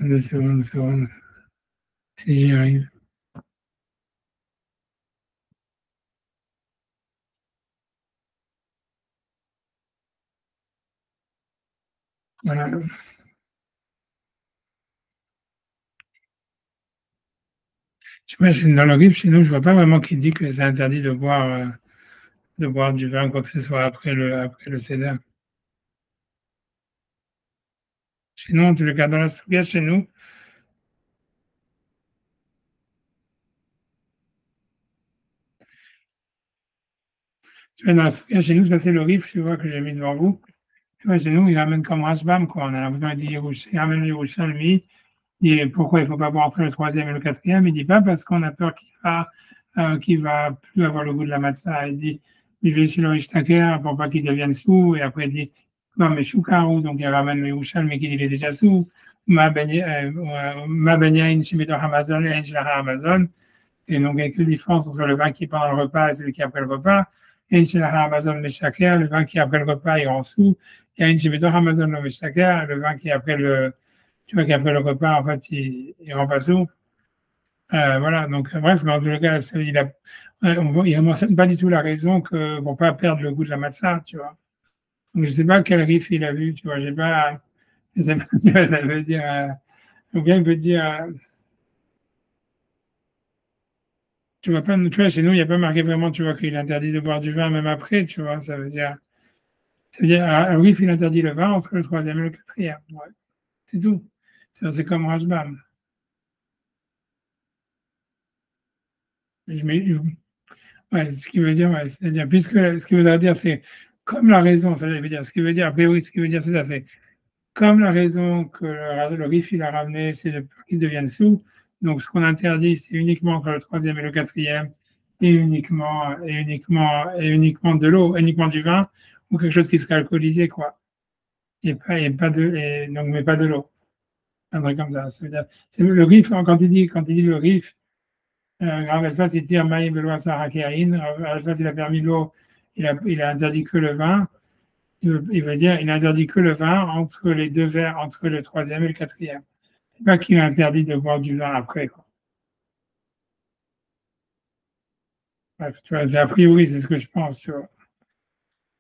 2 secondes, si j'y arrive. Voilà. Dans le RIF, chez nous, je vois pas vraiment qui dit que c'est interdit de boire du vin, quoi que ce soit, après le Seder. Chez nous, en tous les cas, dans la Souga, chez nous, tu vois, dans la Souga, chez nous, ça c'est le RIF, tu vois, que j'ai mis devant vous. Tu vois, chez nous, il ramène comme Rashbam, quoi. On a l'impression qu'il dit, il ramène le Yerushalmi. Il dit pourquoi il ne faut pas boire entre le troisième et le quatrième. Il dit pas parce qu'on a peur qu'il va plus avoir le goût de la matzah. Il dit, il veut sur le Ishtaker pour pas qu'il devienne sous. Et après, il dit, non, mais Choukarou, donc il ramène le Yerushalmi qui dit il est déjà sous. Ma benyain, Shemidor Hamazon, et Enchlara Amazon. Et donc, il n'y a que différence entre le vin qui est pendant le repas et celui qui est après le repas. Et Enchlara Amazon, le Shaker, le vin qui est après le repas, il rend sous. Il y a une Shemidor Hamazon, le Shaker, le vin qui est après tu vois qu'après le repas, en fait, il rend pas sous. Voilà, donc bref, mais en tout cas, il ne mentionne pas du tout la raison que pour pas perdre le goût de la matzah, tu vois. Donc je sais pas quel riff il a vu, tu vois, je sais pas ce que ça veut dire, ou bien il veut dire, tu vois pas, tu vois, chez nous, il n'y a pas marqué vraiment, tu vois, qu'il est interdit de boire du vin même après, tu vois, ça veut dire, un riff, il interdit le vin entre le troisième et le quatrième, ouais, c'est tout. C'est comme Rashbam. Ouais, ce qui veut dire, ouais, c'est-à-dire, puisque ce qui voudrait dire, c'est comme la raison, ça veut dire, ce qui veut dire, a priori, ce qui veut dire, c'est ça, c'est comme la raison que le RIF, il a ramené, c'est de peur qu'ils deviennent sous. Donc, ce qu'on interdit, c'est uniquement entre le troisième et le quatrième, et uniquement de l'eau, uniquement du vin, ou quelque chose qui serait alcoolisé, quoi. Donc, mais pas de l'eau. Un truc comme ça. Ça veut dire, c'est le RIF, quand il dit le RIF, Rav Elfas, il dit Maïm Beloa Sarakéaïn. Rav Elfas, il a permis l'eau, il a interdit que le vin. Il veut dire il a interdit que le vin entre les deux verres, entre le troisième et le quatrième. C'est pas qu'il a interdit de boire du vin après, quoi. Bref, tu vois, a priori, c'est ce que je pense, tu vois.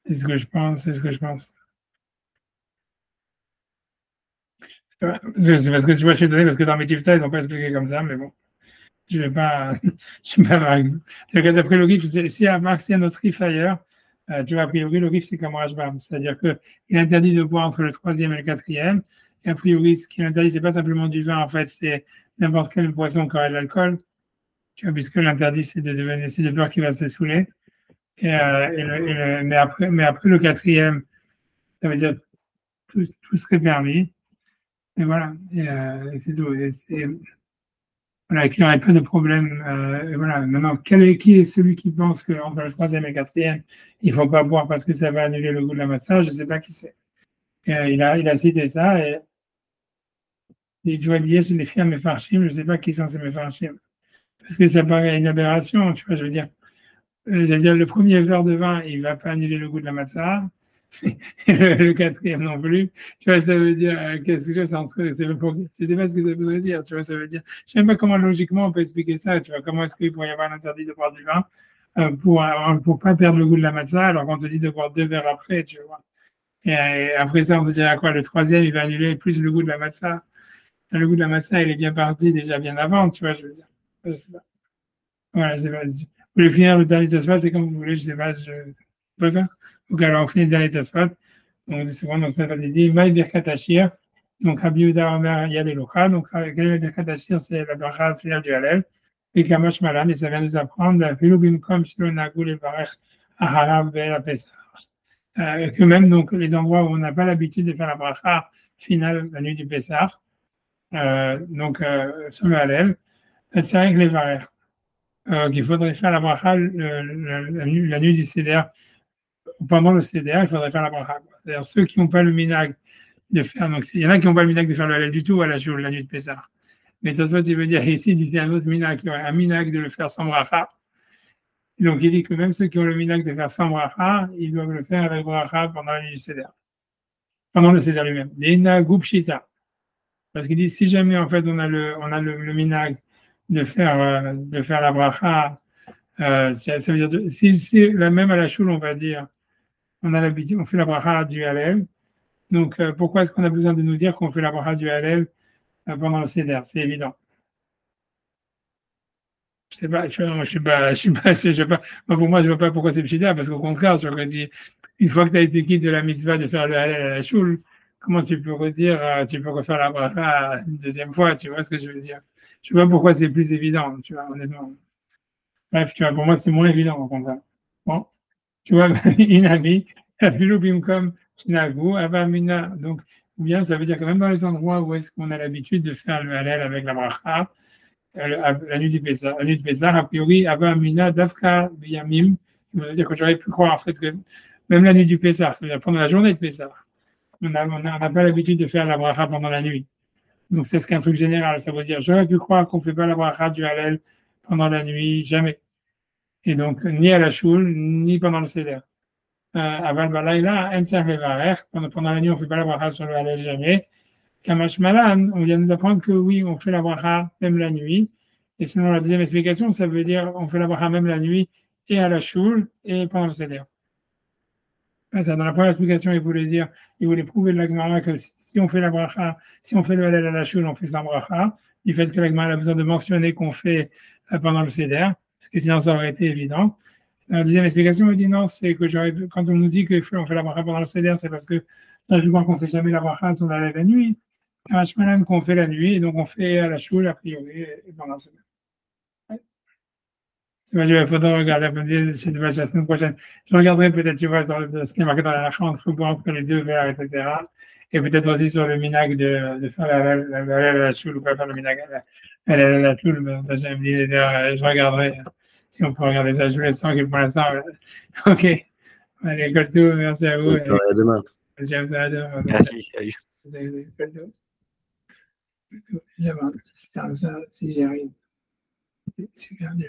C'est ce que je pense. C'est parce que tu vois, je suis donné, parce que dans mes tiftas, ils n'ont pas expliqué comme ça, mais bon. Je vais pas, je vais pas, d'après le RIF, s'il y a un autre RIF ailleurs, tu vois, a priori, le RIF, c'est comme Rashbam. C'est-à-dire qu'il est interdit de boire entre le troisième et le quatrième. Et a priori, ce qui est interdit, c'est pas simplement du vin, en fait, c'est n'importe quel boisson qui aurait de l'alcool. Tu vois, puisque l'interdit, c'est de peur qu'il va se saouler. Mais après le quatrième, ça veut dire tout serait permis. Et voilà. Et c'est tout. Voilà, qu'il n'y aurait pas de problème. Et voilà. Maintenant, qui est celui qui pense qu'entre le troisième et le quatrième, il ne faut pas boire parce que ça va annuler le goût de la massage? Je ne sais pas qui c'est. Il a cité ça et il doit dire les filles à mes farchim, je ne sais pas qui sont ces mes farchim. Parce que ça paraît une aberration, tu vois, je veux dire. Le premier verre de vin, il ne va pas annuler le goût de la matzah. Le quatrième non plus. Tu vois, ça veut dire quelque chose entre. Je ne sais pas ce que ça voudrait dire. Tu vois, ça veut dire. Je ne sais même pas comment logiquement on peut expliquer ça. Tu vois, comment est-ce qu'il pourrait y avoir l'interdit de boire du vin pour pas perdre le goût de la matzah alors qu'on te dit de boire 2 verres après, tu vois. Et après ça, on te dirait quoi? Le troisième, il va annuler plus le goût de la matzah. Le goût de la matzah, il est bien parti déjà bien avant, tu vois, je veux dire. Je sais pas. Voilà, je sais pas. Vous voulez finir le dernier Tosfot, c'est comme vous voulez, je sais pas, je peux faire. Donc, alors, on finit le dernier Tosfot. Donc, c'est bon, donc, ça va dire, Maï Birkat Hashir. Donc, Rabbi Yehuda Omer Yad Elocha. Donc, Birkat Hashir, c'est la bracha finale du Hallel. Et Kamash Malan, et ça vient nous apprendre, la Vilubim Kom Shilo Nagul et Barech Aharav Be'el Pesach. Que même, donc, les endroits où on n'a pas l'habitude de faire la bracha finale, la nuit du Pesach, donc, sur le Hallel, c'est avec les Varech. Qu'il faudrait faire la bracha la nuit du Seder. Pendant le Seder, il faudrait faire la bracha. C'est-à-dire ceux qui n'ont pas le minag de faire. Donc, il y en a qui n'ont pas le minag de faire le halal du tout à la jour, la nuit de Pessah. Mais de toute façon, tu veux dire ici, il y a un autre minag qui aurait un minag de le faire sans bracha. Donc, il dit que même ceux qui ont le minag de faire sans bracha, ils doivent le faire avec bracha pendant la nuit du Seder. Pendant le Seder lui-même. L'ina gupshita. Parce qu'il dit, si jamais, en fait, on a le minag de faire la bracha, ça veut dire, si la même à la choule, on va dire, on a l'habitude, on fait la bracha du Hallel. Donc, pourquoi est-ce qu'on a besoin de nous dire qu'on fait la bracha du Hallel pendant le Seder? C'est évident. Je sais pas, tu vois, moi, je sais pas, moi, pour moi, je vois pas pourquoi c'est pchita, parce qu'au contraire, j'aurais dit, une fois que tu as été quitte de la mitzvah de faire le halal à la choule, comment tu peux redire, tu peux refaire la bracha une deuxième fois, tu vois ce que je veux dire? Je sais pas pourquoi c'est plus évident, tu vois, honnêtement. Bref, tu vois, pour moi, c'est moins évident, au contraire. Bon, tu vois, inami, comme nagu, avamina. Donc, ou bien ça veut dire que même dans les endroits où est-ce qu'on a l'habitude de faire le halal avec la bracha, la nuit du Pessah, a priori, avamina, dafka, biyamim, ça veut dire que j'aurais pu croire en fait que même la nuit du Pessah, c'est-à-dire pendant la journée de Pessah, on n'a pas l'habitude de faire la bracha pendant la nuit. Donc, c'est ce qu'un truc général, ça veut dire, j'aurais pu croire qu'on ne fait pas la bracha du halal pendant la nuit, jamais. Et donc, ni à la choule, ni pendant le seder. Aval balayla, pendant la nuit, on ne fait pas la bracha sur le halal jamais. Kamash malan, on vient nous apprendre que oui, on fait la bracha même la nuit. Et sinon, la deuxième explication, ça veut dire on fait la bracha même la nuit et à la choule et pendant le seder. Ça, dans la première explication, il voulait prouver de la Gemara que si on fait la bracha, si on fait le halal à la choule, on fait sans bracha, du fait que la Gemara a besoin de mentionner qu'on fait pendant le seder, parce que sinon ça aurait été évident. La deuxième explication, il dit non, c'est que quand on nous dit qu'on fait la bracha pendant le seder, c'est parce que ça veut dire qu'on ne fait jamais la bracha sur la nuit. Hashmalan qu'on fait la nuit, et donc on fait à la choule, a priori, pendant le seder. Il faudra regarder, la semaine prochaine. Je regarderai peut-être, tu vois, sur ce qui est marqué dans la entre les deux vers, etc. Et peut-être aussi sur le minag de faire la choule ou pas faire le minag la choule. Je regarderai si on peut regarder ça. Je vous laisse tranquille pour l'instant. Ok. Allez, Colto, merci à vous. À demain. Merci, salut. Je vais faire ça si j'y arrive. C'est super dur.